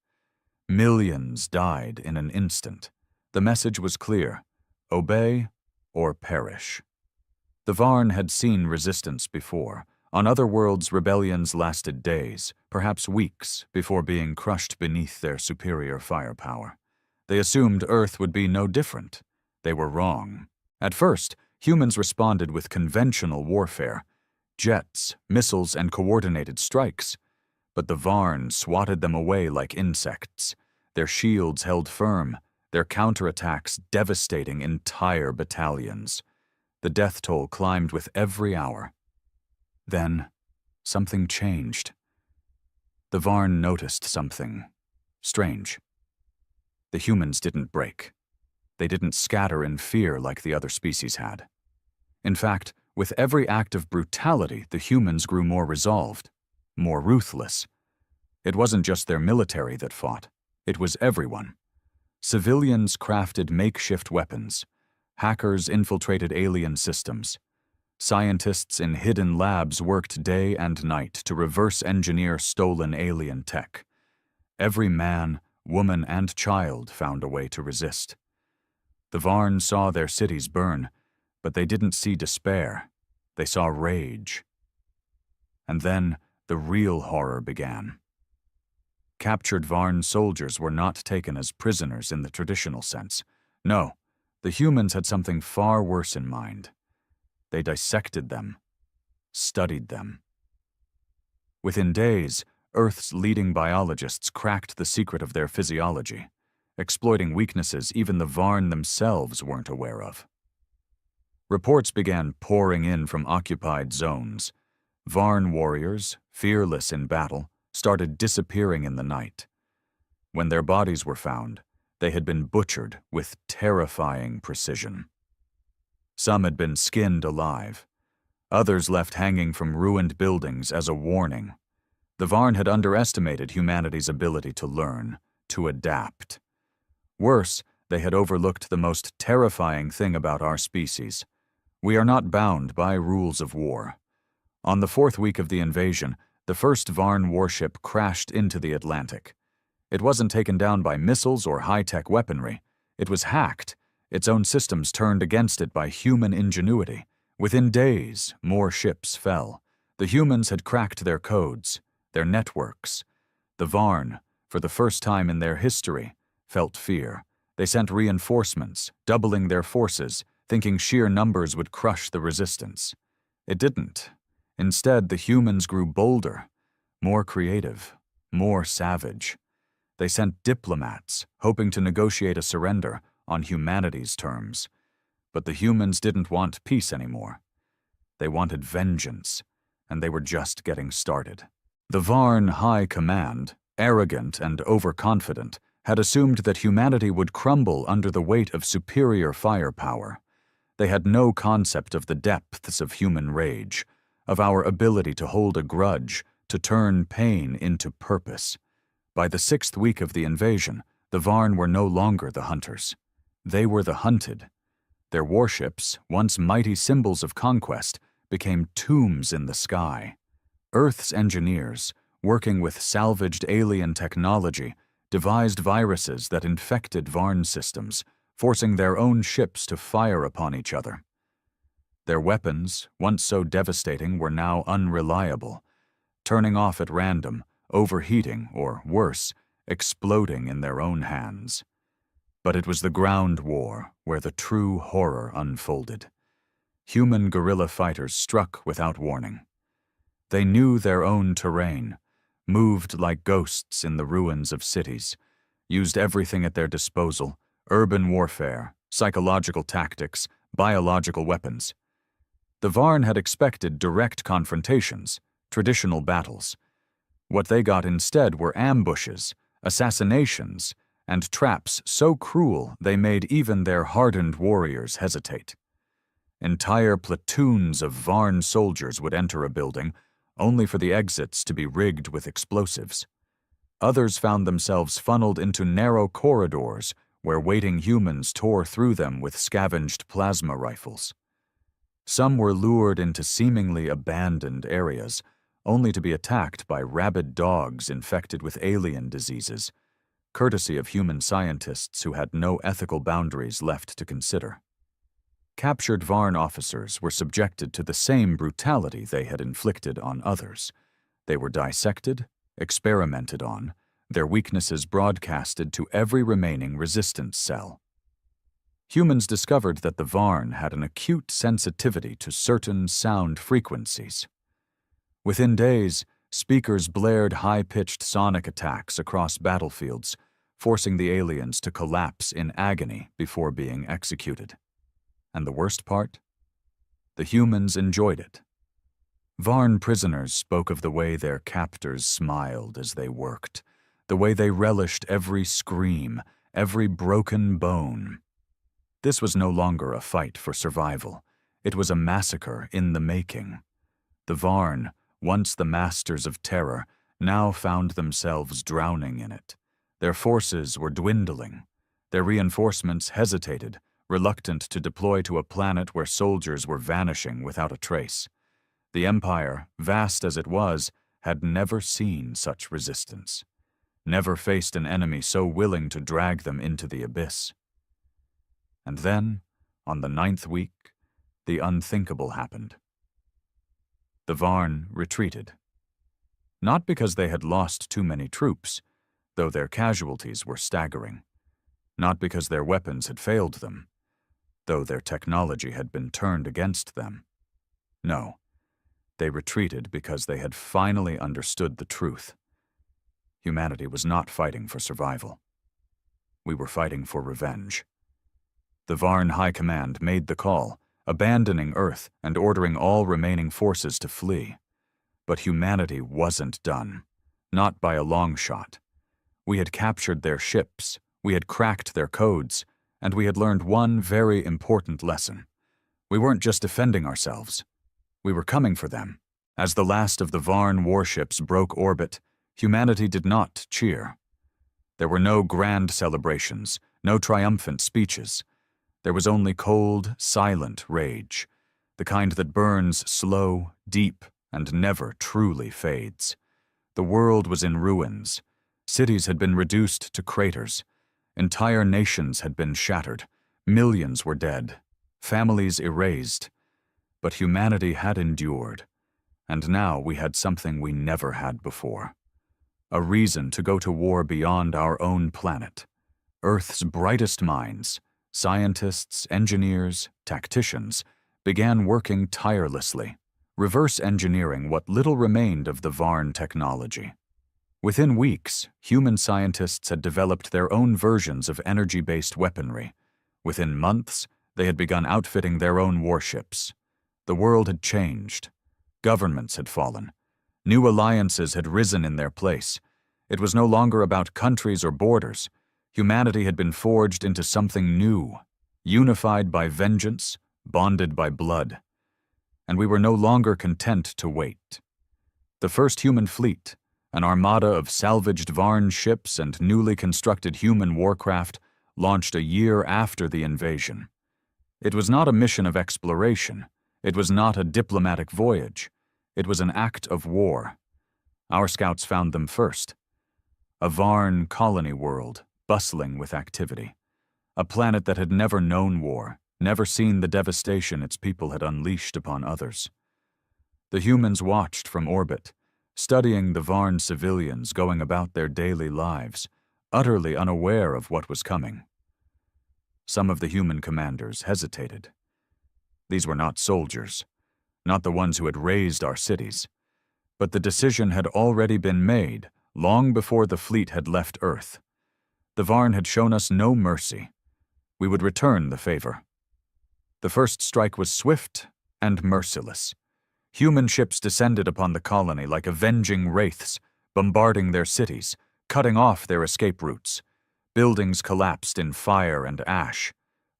Millions died in an instant. The message was clear: obey or perish. The Varn had seen resistance before. On other worlds, rebellions lasted days, perhaps weeks, before being crushed beneath their superior firepower. They assumed Earth would be no different. They were wrong. At first, humans responded with conventional warfare, jets, missiles, and coordinated strikes. But the Varn swatted them away like insects. Their shields held firm, their counterattacks devastating entire battalions. The death toll climbed with every hour. Then, something changed. The Varn noticed something strange. The humans didn't break. They didn't scatter in fear like the other species had. In fact, with every act of brutality, the humans grew more resolved, more ruthless. It wasn't just their military that fought. It was everyone. Civilians crafted makeshift weapons. Hackers infiltrated alien systems. Scientists in hidden labs worked day and night to reverse engineer stolen alien tech. Every man, woman, and child found a way to resist. The Varn saw their cities burn, but they didn't see despair. They saw rage. And then the real horror began. Captured Varn soldiers were not taken as prisoners in the traditional sense. No, the humans had something far worse in mind. They dissected them, studied them. Within days, Earth's leading biologists cracked the secret of their physiology, exploiting weaknesses even the Varn themselves weren't aware of. Reports began pouring in from occupied zones. Varn warriors, fearless in battle, started disappearing in the night. When their bodies were found, they had been butchered with terrifying precision. Some had been skinned alive. Others left hanging from ruined buildings as a warning. The Varn had underestimated humanity's ability to learn, to adapt. Worse, they had overlooked the most terrifying thing about our species. We are not bound by rules of war. On the 4th week of the invasion, the first Varn warship crashed into the Atlantic. It wasn't taken down by missiles or high-tech weaponry. It was hacked, its own systems turned against it by human ingenuity. Within days, more ships fell. The humans had cracked their codes, their networks. The Varn, for the first time in their history, felt fear. They sent reinforcements, doubling their forces, thinking sheer numbers would crush the resistance. It didn't. Instead, the humans grew bolder, more creative, more savage. They sent diplomats, hoping to negotiate a surrender on humanity's terms. But the humans didn't want peace anymore. They wanted vengeance, and they were just getting started. The Varn High Command, arrogant and overconfident, had assumed that humanity would crumble under the weight of superior firepower. They had no concept of the depths of human rage, of our ability to hold a grudge, to turn pain into purpose. By the 6th week of the invasion, the Varn were no longer the hunters. They were the hunted. Their warships, once mighty symbols of conquest, became tombs in the sky. Earth's engineers, working with salvaged alien technology, devised viruses that infected Varn systems, forcing their own ships to fire upon each other. Their weapons, once so devastating, were now unreliable, turning off at random, overheating, or worse, exploding in their own hands. But it was the ground war where the true horror unfolded. Human guerrilla fighters struck without warning. They knew their own terrain, moved like ghosts in the ruins of cities, used everything at their disposal: urban warfare, psychological tactics, biological weapons. The Varn had expected direct confrontations, traditional battles. What they got instead were ambushes, assassinations, and traps so cruel they made even their hardened warriors hesitate. Entire platoons of Varn soldiers would enter a building, only for the exits to be rigged with explosives. Others found themselves funneled into narrow corridors where waiting humans tore through them with scavenged plasma rifles. Some were lured into seemingly abandoned areas, only to be attacked by rabid dogs infected with alien diseases, courtesy of human scientists who had no ethical boundaries left to consider. Captured Varn officers were subjected to the same brutality they had inflicted on others. They were dissected, experimented on, their weaknesses broadcasted to every remaining resistance cell. Humans discovered that the Varn had an acute sensitivity to certain sound frequencies. Within days, speakers blared high-pitched sonic attacks across battlefields, forcing the aliens to collapse in agony before being executed. And the worst part? The humans enjoyed it. Varn prisoners spoke of the way their captors smiled as they worked, the way they relished every scream, every broken bone. This was no longer a fight for survival. It was a massacre in the making. The Varn, once the masters of terror, now found themselves drowning in it. Their forces were dwindling. Their reinforcements hesitated, reluctant to deploy to a planet where soldiers were vanishing without a trace. The Empire, vast as it was, had never seen such resistance, never faced an enemy so willing to drag them into the abyss. And then, on the 9th week, the unthinkable happened. The Varn retreated. Not because they had lost too many troops, though their casualties were staggering. Not because their weapons had failed them, though their technology had been turned against them. No, they retreated because they had finally understood the truth. Humanity was not fighting for survival. We were fighting for revenge. The Varn High Command made the call, abandoning Earth and ordering all remaining forces to flee. But humanity wasn't done, not by a long shot. We had captured their ships, we had cracked their codes, and we had learned one very important lesson. We weren't just defending ourselves. We were coming for them. As the last of the Varn warships broke orbit, humanity did not cheer. There were no grand celebrations, no triumphant speeches. There was only cold, silent rage, the kind that burns slow, deep, and never truly fades. The world was in ruins. Cities had been reduced to craters. Entire nations had been shattered. Millions were dead. Families erased. But humanity had endured, And now we had something we never had before. A reason to go to war beyond our own planet. Earth's brightest minds, scientists, engineers, tacticians, began working tirelessly, reverse engineering what little remained of the Varn technology. Within weeks, human scientists had developed their own versions of energy-based weaponry. Within months, they had begun outfitting their own warships. The world had changed. Governments had fallen. New alliances had risen in their place. It was no longer about countries or borders. Humanity had been forged into something new, unified by vengeance, bonded by blood. And we were no longer content to wait. The first human fleet, an armada of salvaged Varn ships and newly constructed human warcraft, launched a year after the invasion. It was not a mission of exploration. It was not a diplomatic voyage. It was an act of war. Our scouts found them first. A Varn colony world, bustling with activity. A planet that had never known war, never seen the devastation its people had unleashed upon others. The humans watched from orbit, studying the Varn civilians going about their daily lives, utterly unaware of what was coming. Some of the human commanders hesitated. These were not soldiers, not the ones who had raised our cities. But the decision had already been made long before the fleet had left Earth. The Varn had shown us no mercy. We would return the favor. The first strike was swift and merciless. Human ships descended upon the colony like avenging wraiths, bombarding their cities, cutting off their escape routes. Buildings collapsed in fire and ash.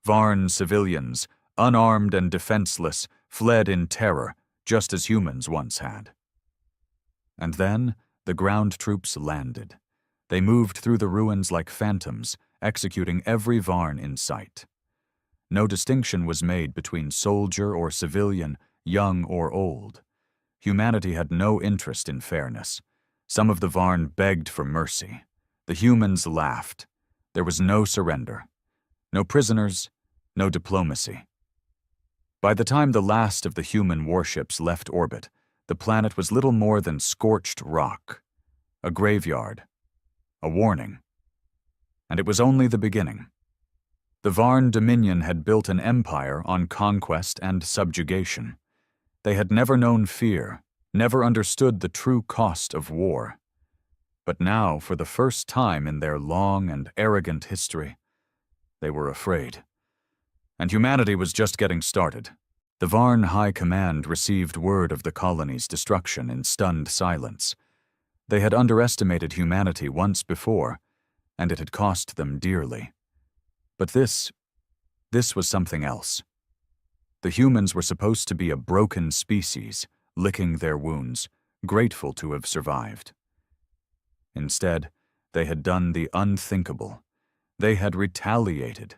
Varn civilians, unarmed and defenseless, fled in terror, just as humans once had. And then the ground troops landed. They moved through the ruins like phantoms, executing every Varn in sight. No distinction was made between soldier or civilian, young or old. Humanity had no interest in fairness. Some of the Varn begged for mercy. The humans laughed. There was no surrender. No prisoners, no diplomacy. By the time the last of the human warships left orbit, the planet was little more than scorched rock, a graveyard, a warning. And it was only the beginning. The Varn Dominion had built an empire on conquest and subjugation. They had never known fear, never understood the true cost of war. But now, for the first time in their long and arrogant history, they were afraid. And humanity was just getting started. The Varn High Command received word of the colony's destruction in stunned silence. They had underestimated humanity once before, and it had cost them dearly. But this was something else. The humans were supposed to be a broken species, licking their wounds, grateful to have survived. Instead, they had done the unthinkable. They had retaliated.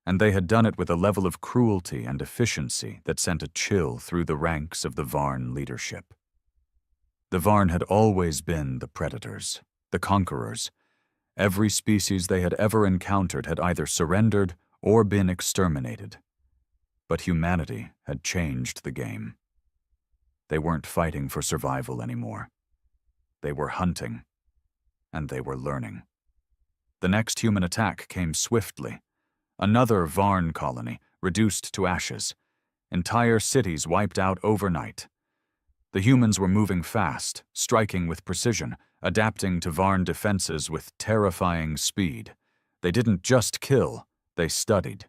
And they had done it with a level of cruelty and efficiency that sent a chill through the ranks of the Varn leadership. The Varn had always been the predators, the conquerors. Every species they had ever encountered had either surrendered or been exterminated. But humanity had changed the game. They weren't fighting for survival anymore. They were hunting, and they were learning. The next human attack came swiftly. Another Varn colony, reduced to ashes. Entire cities wiped out overnight. The humans were moving fast, striking with precision, adapting to Varn defenses with terrifying speed. They didn't just kill, they studied.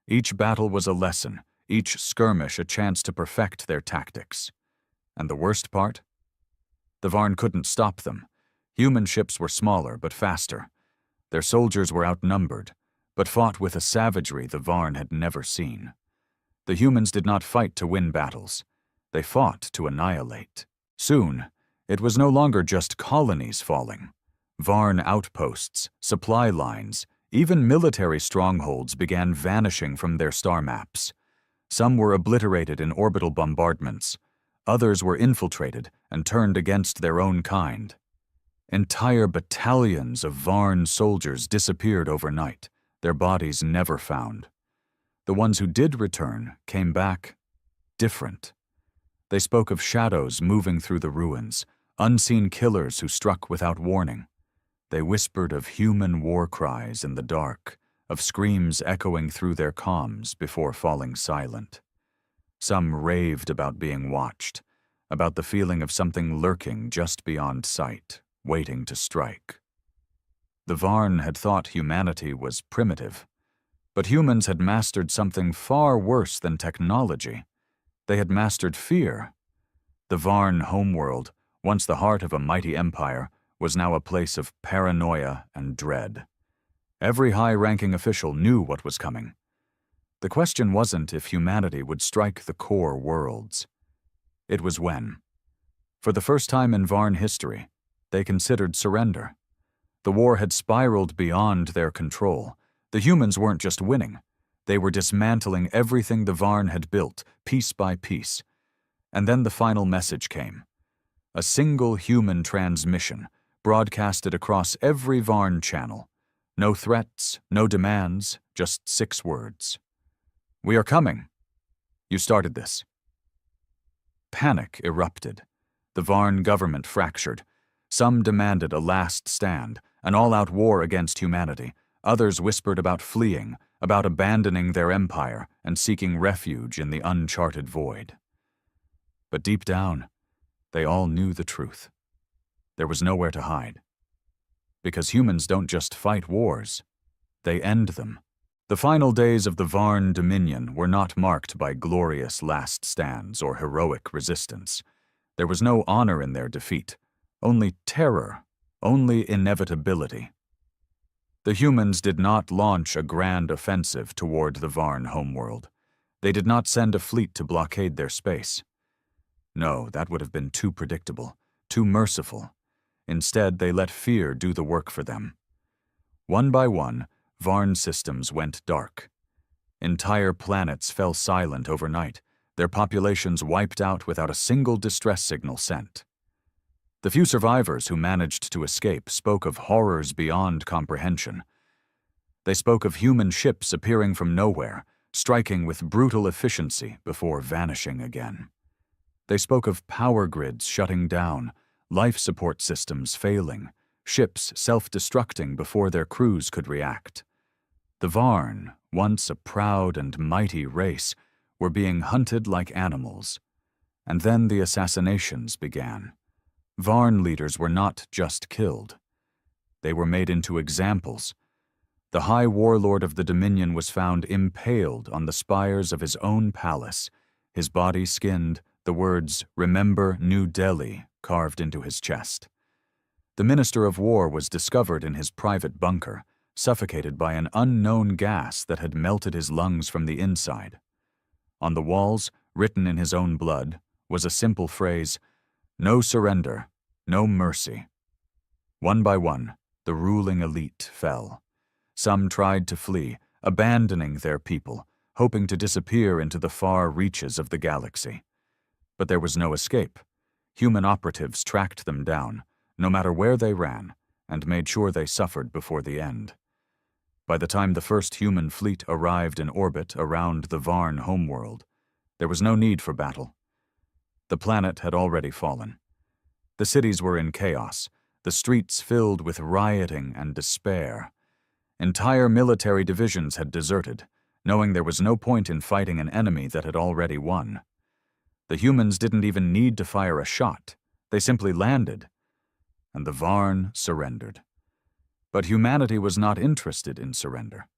Each battle was a lesson, each skirmish a chance to perfect their tactics. And the worst part? The Varn couldn't stop them. Human ships were smaller but faster. Their soldiers were outnumbered, but fought with a savagery the Varn had never seen. The humans did not fight to win battles. They fought to annihilate. Soon, it was no longer just colonies falling. Varn outposts, supply lines, even military strongholds began vanishing from their star maps. Some were obliterated in orbital bombardments. Others were infiltrated and turned against their own kind. Entire battalions of Varn soldiers disappeared overnight, their bodies never found. The ones who did return came back different. They spoke of shadows moving through the ruins, unseen killers who struck without warning. They whispered of human war cries in the dark, of screams echoing through their comms before falling silent. Some raved about being watched, about the feeling of something lurking just beyond sight, waiting to strike. The Varn had thought humanity was primitive, but humans had mastered something far worse than technology. They had mastered fear. The Varn homeworld, once the heart of a mighty empire, was now a place of paranoia and dread. Every high-ranking official knew what was coming. The question wasn't if humanity would strike the core worlds. It was when. For the first time in Varn history, they considered surrender. The war had spiraled beyond their control. The humans weren't just winning. They were dismantling everything the Varn had built, piece by piece. And then the final message came. A single human transmission, broadcasted across every Varn channel. No threats, no demands, just 6 words. "We are coming. You started this." Panic erupted. The Varn government fractured. Some demanded a last stand, an all-out war against humanity. Others whispered about fleeing, about abandoning their empire and seeking refuge in the uncharted void. But deep down, they all knew the truth. There was nowhere to hide. Because humans don't just fight wars, they end them. The final days of the Varn Dominion were not marked by glorious last stands or heroic resistance. There was no honor in their defeat, only terror, only inevitability. The humans did not launch a grand offensive toward the Varn homeworld. They did not send a fleet to blockade their space. No, that would have been too predictable, too merciful. Instead, they let fear do the work for them. One by one, Varn systems went dark. Entire planets fell silent overnight, their populations wiped out without a single distress signal sent. The few survivors who managed to escape spoke of horrors beyond comprehension. They spoke of human ships appearing from nowhere, striking with brutal efficiency before vanishing again. They spoke of power grids shutting down, life support systems failing, ships self-destructing before their crews could react. The Varn, once a proud and mighty race, were being hunted like animals. And then the assassinations began. Varn leaders were not just killed. They were made into examples. The High Warlord of the Dominion was found impaled on the spires of his own palace, his body skinned, the words, "Remember New Delhi," carved into his chest. The Minister of War was discovered in his private bunker, suffocated by an unknown gas that had melted his lungs from the inside. On the walls, written in his own blood, was a simple phrase, "No surrender, no mercy." One by one, the ruling elite fell. Some tried to flee, abandoning their people, hoping to disappear into the far reaches of the galaxy. But there was no escape. Human operatives tracked them down, no matter where they ran, and made sure they suffered before the end. By the time the first human fleet arrived in orbit around the Varn homeworld, there was no need for battle. The planet had already fallen. The cities were in chaos, the streets filled with rioting and despair. Entire military divisions had deserted, knowing there was no point in fighting an enemy that had already won. The humans didn't even need to fire a shot. They simply landed. And the Varn surrendered. But humanity was not interested in surrender.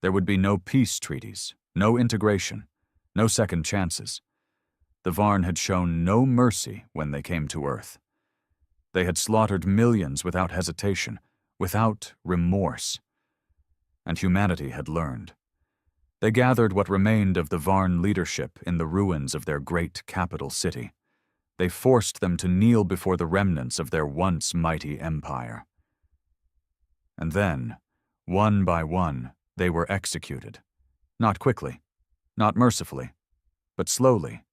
There would be no peace treaties, no integration, no second chances. The Varn had shown no mercy when they came to Earth. They had slaughtered millions without hesitation, without remorse. And humanity had learned. They gathered what remained of the Varn leadership in the ruins of their great capital city. They forced them to kneel before the remnants of their once mighty empire. And then, one by one, they were executed. Not quickly, not mercifully, but slowly,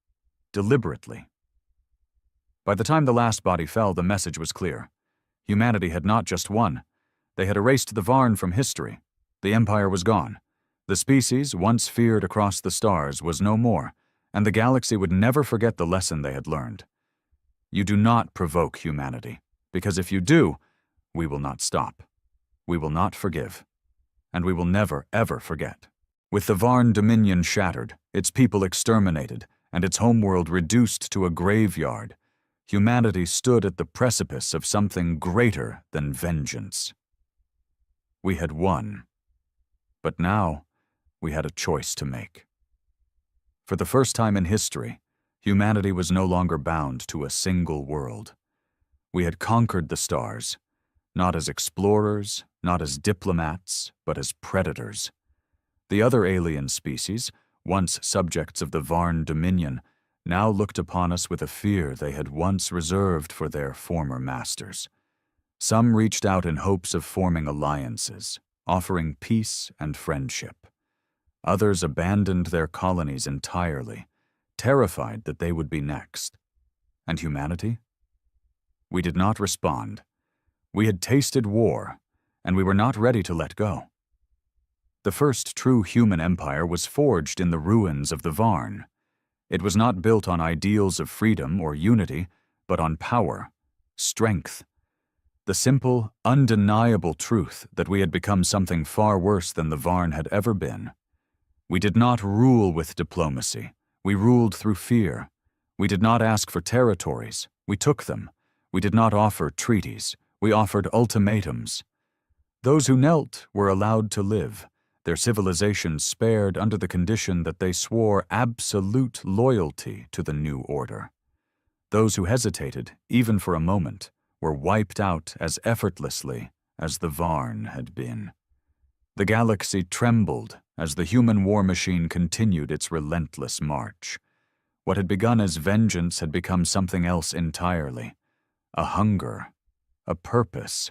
deliberately. By the time the last body fell, the message was clear. Humanity had not just won. They had erased the Varn from history. The empire was gone. The species, once feared across the stars, was no more, and the galaxy would never forget the lesson they had learned. You do not provoke humanity, because if you do, we will not stop. We will not forgive, and we will never, ever forget. With the Varn dominion shattered, its people exterminated, and its homeworld reduced to a graveyard, humanity stood at the precipice of something greater than vengeance. We had won, but now we had a choice to make. For the first time in history, humanity was no longer bound to a single world. We had conquered the stars, not as explorers, not as diplomats, but as predators. The other alien species, once subjects of the Varn dominion, now looked upon us with a fear they had once reserved for their former masters. Some reached out in hopes of forming alliances, offering peace and friendship. Others abandoned their colonies entirely, terrified that they would be next. And humanity? We did not respond. We had tasted war, and we were not ready to let go. The first true human empire was forged in the ruins of the Varn. It was not built on ideals of freedom or unity, but on power, strength. The simple, undeniable truth that we had become something far worse than the Varn had ever been. We did not rule with diplomacy. We ruled through fear. We did not ask for territories. We took them. We did not offer treaties. We offered ultimatums. Those who knelt were allowed to live, their civilization spared under the condition that they swore absolute loyalty to the new order. Those who hesitated, even for a moment, were wiped out as effortlessly as the Varn had been. The galaxy trembled as the human war machine continued its relentless march. What had begun as vengeance had become something else entirely, a hunger, a purpose.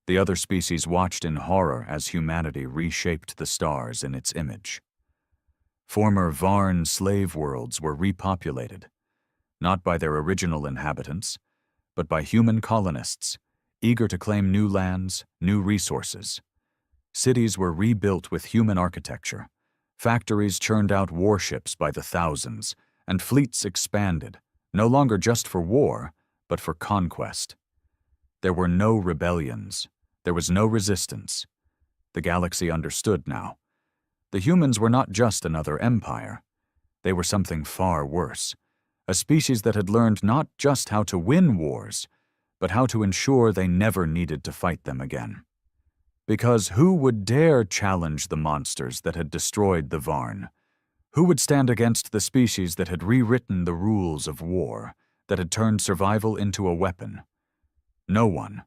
The other species watched in horror as humanity reshaped the stars in its image. Former Varn slave worlds were repopulated, not by their original inhabitants, but by human colonists, eager to claim new lands, new resources. Cities were rebuilt with human architecture, factories churned out warships by the thousands, and fleets expanded, no longer just for war, but for conquest. There were no rebellions. There was no resistance. The galaxy understood now. The humans were not just another empire. They were something far worse, a species that had learned not just how to win wars, but how to ensure they never needed to fight them again. Because who would dare challenge the monsters that had destroyed the Varn? Who would stand against the species that had rewritten the rules of war, that had turned survival into a weapon? No one.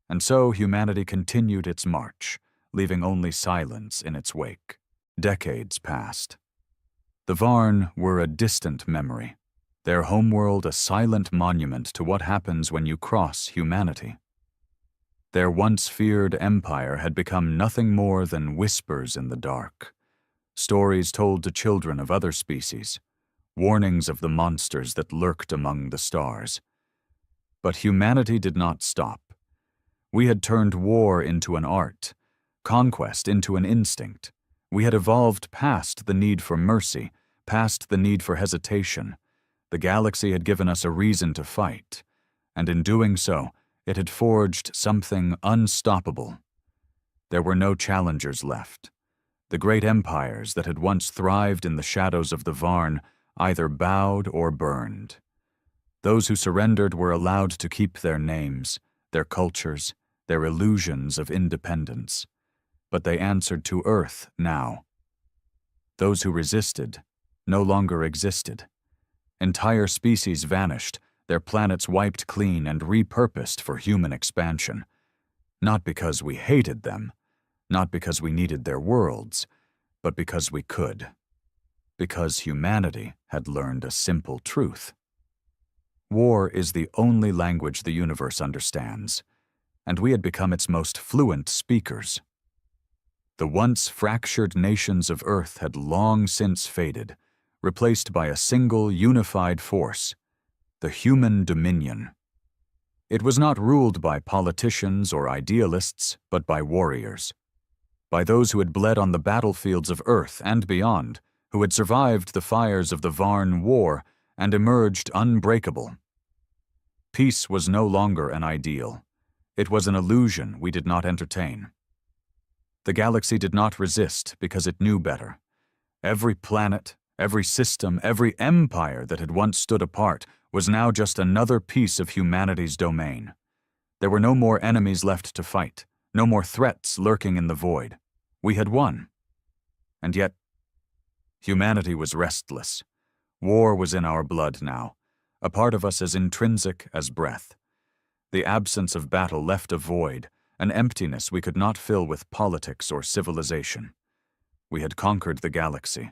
And so humanity continued its march, leaving only silence in its wake. Decades passed. The Varn were a distant memory, their homeworld a silent monument to what happens when you cross humanity. Their once feared empire had become nothing more than whispers in the dark, stories told to children of other species, warnings of the monsters that lurked among the stars. But humanity did not stop. We had turned war into an art, conquest into an instinct. We had evolved past the need for mercy, past the need for hesitation. The galaxy had given us a reason to fight, and in doing so, it had forged something unstoppable. There were no challengers left. The great empires that had once thrived in the shadows of the Varn either bowed or burned. Those who surrendered were allowed to keep their names, their cultures, their illusions of independence. But they answered to Earth now. Those who resisted no longer existed. Entire species vanished, their planets wiped clean and repurposed for human expansion. Not because we hated them, not because we needed their worlds, but because we could. Because humanity had learned a simple truth. War is the only language the universe understands, and we had become its most fluent speakers. The once fractured nations of Earth had long since faded, replaced by a single unified force, the human dominion. It was not ruled by politicians or idealists, but by warriors. By those who had bled on the battlefields of Earth and beyond, who had survived the fires of the Varn War and emerged unbreakable. Peace was no longer an ideal. It was an illusion we did not entertain. The galaxy did not resist because it knew better. Every planet, every system, every empire that had once stood apart was now just another piece of humanity's domain. There were no more enemies left to fight, no more threats lurking in the void. We had won. And yet, humanity was restless. War was in our blood now, a part of us as intrinsic as breath. The absence of battle left a void, an emptiness we could not fill with politics or civilization. We had conquered the galaxy,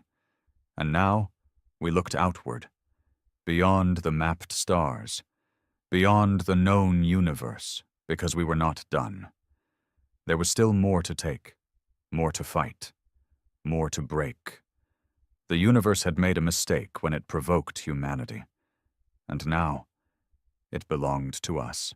and now we looked outward, beyond the mapped stars, beyond the known universe, because we were not done. There was still more to take, more to fight, more to break. The universe had made a mistake when it provoked humanity, and now it belonged to us.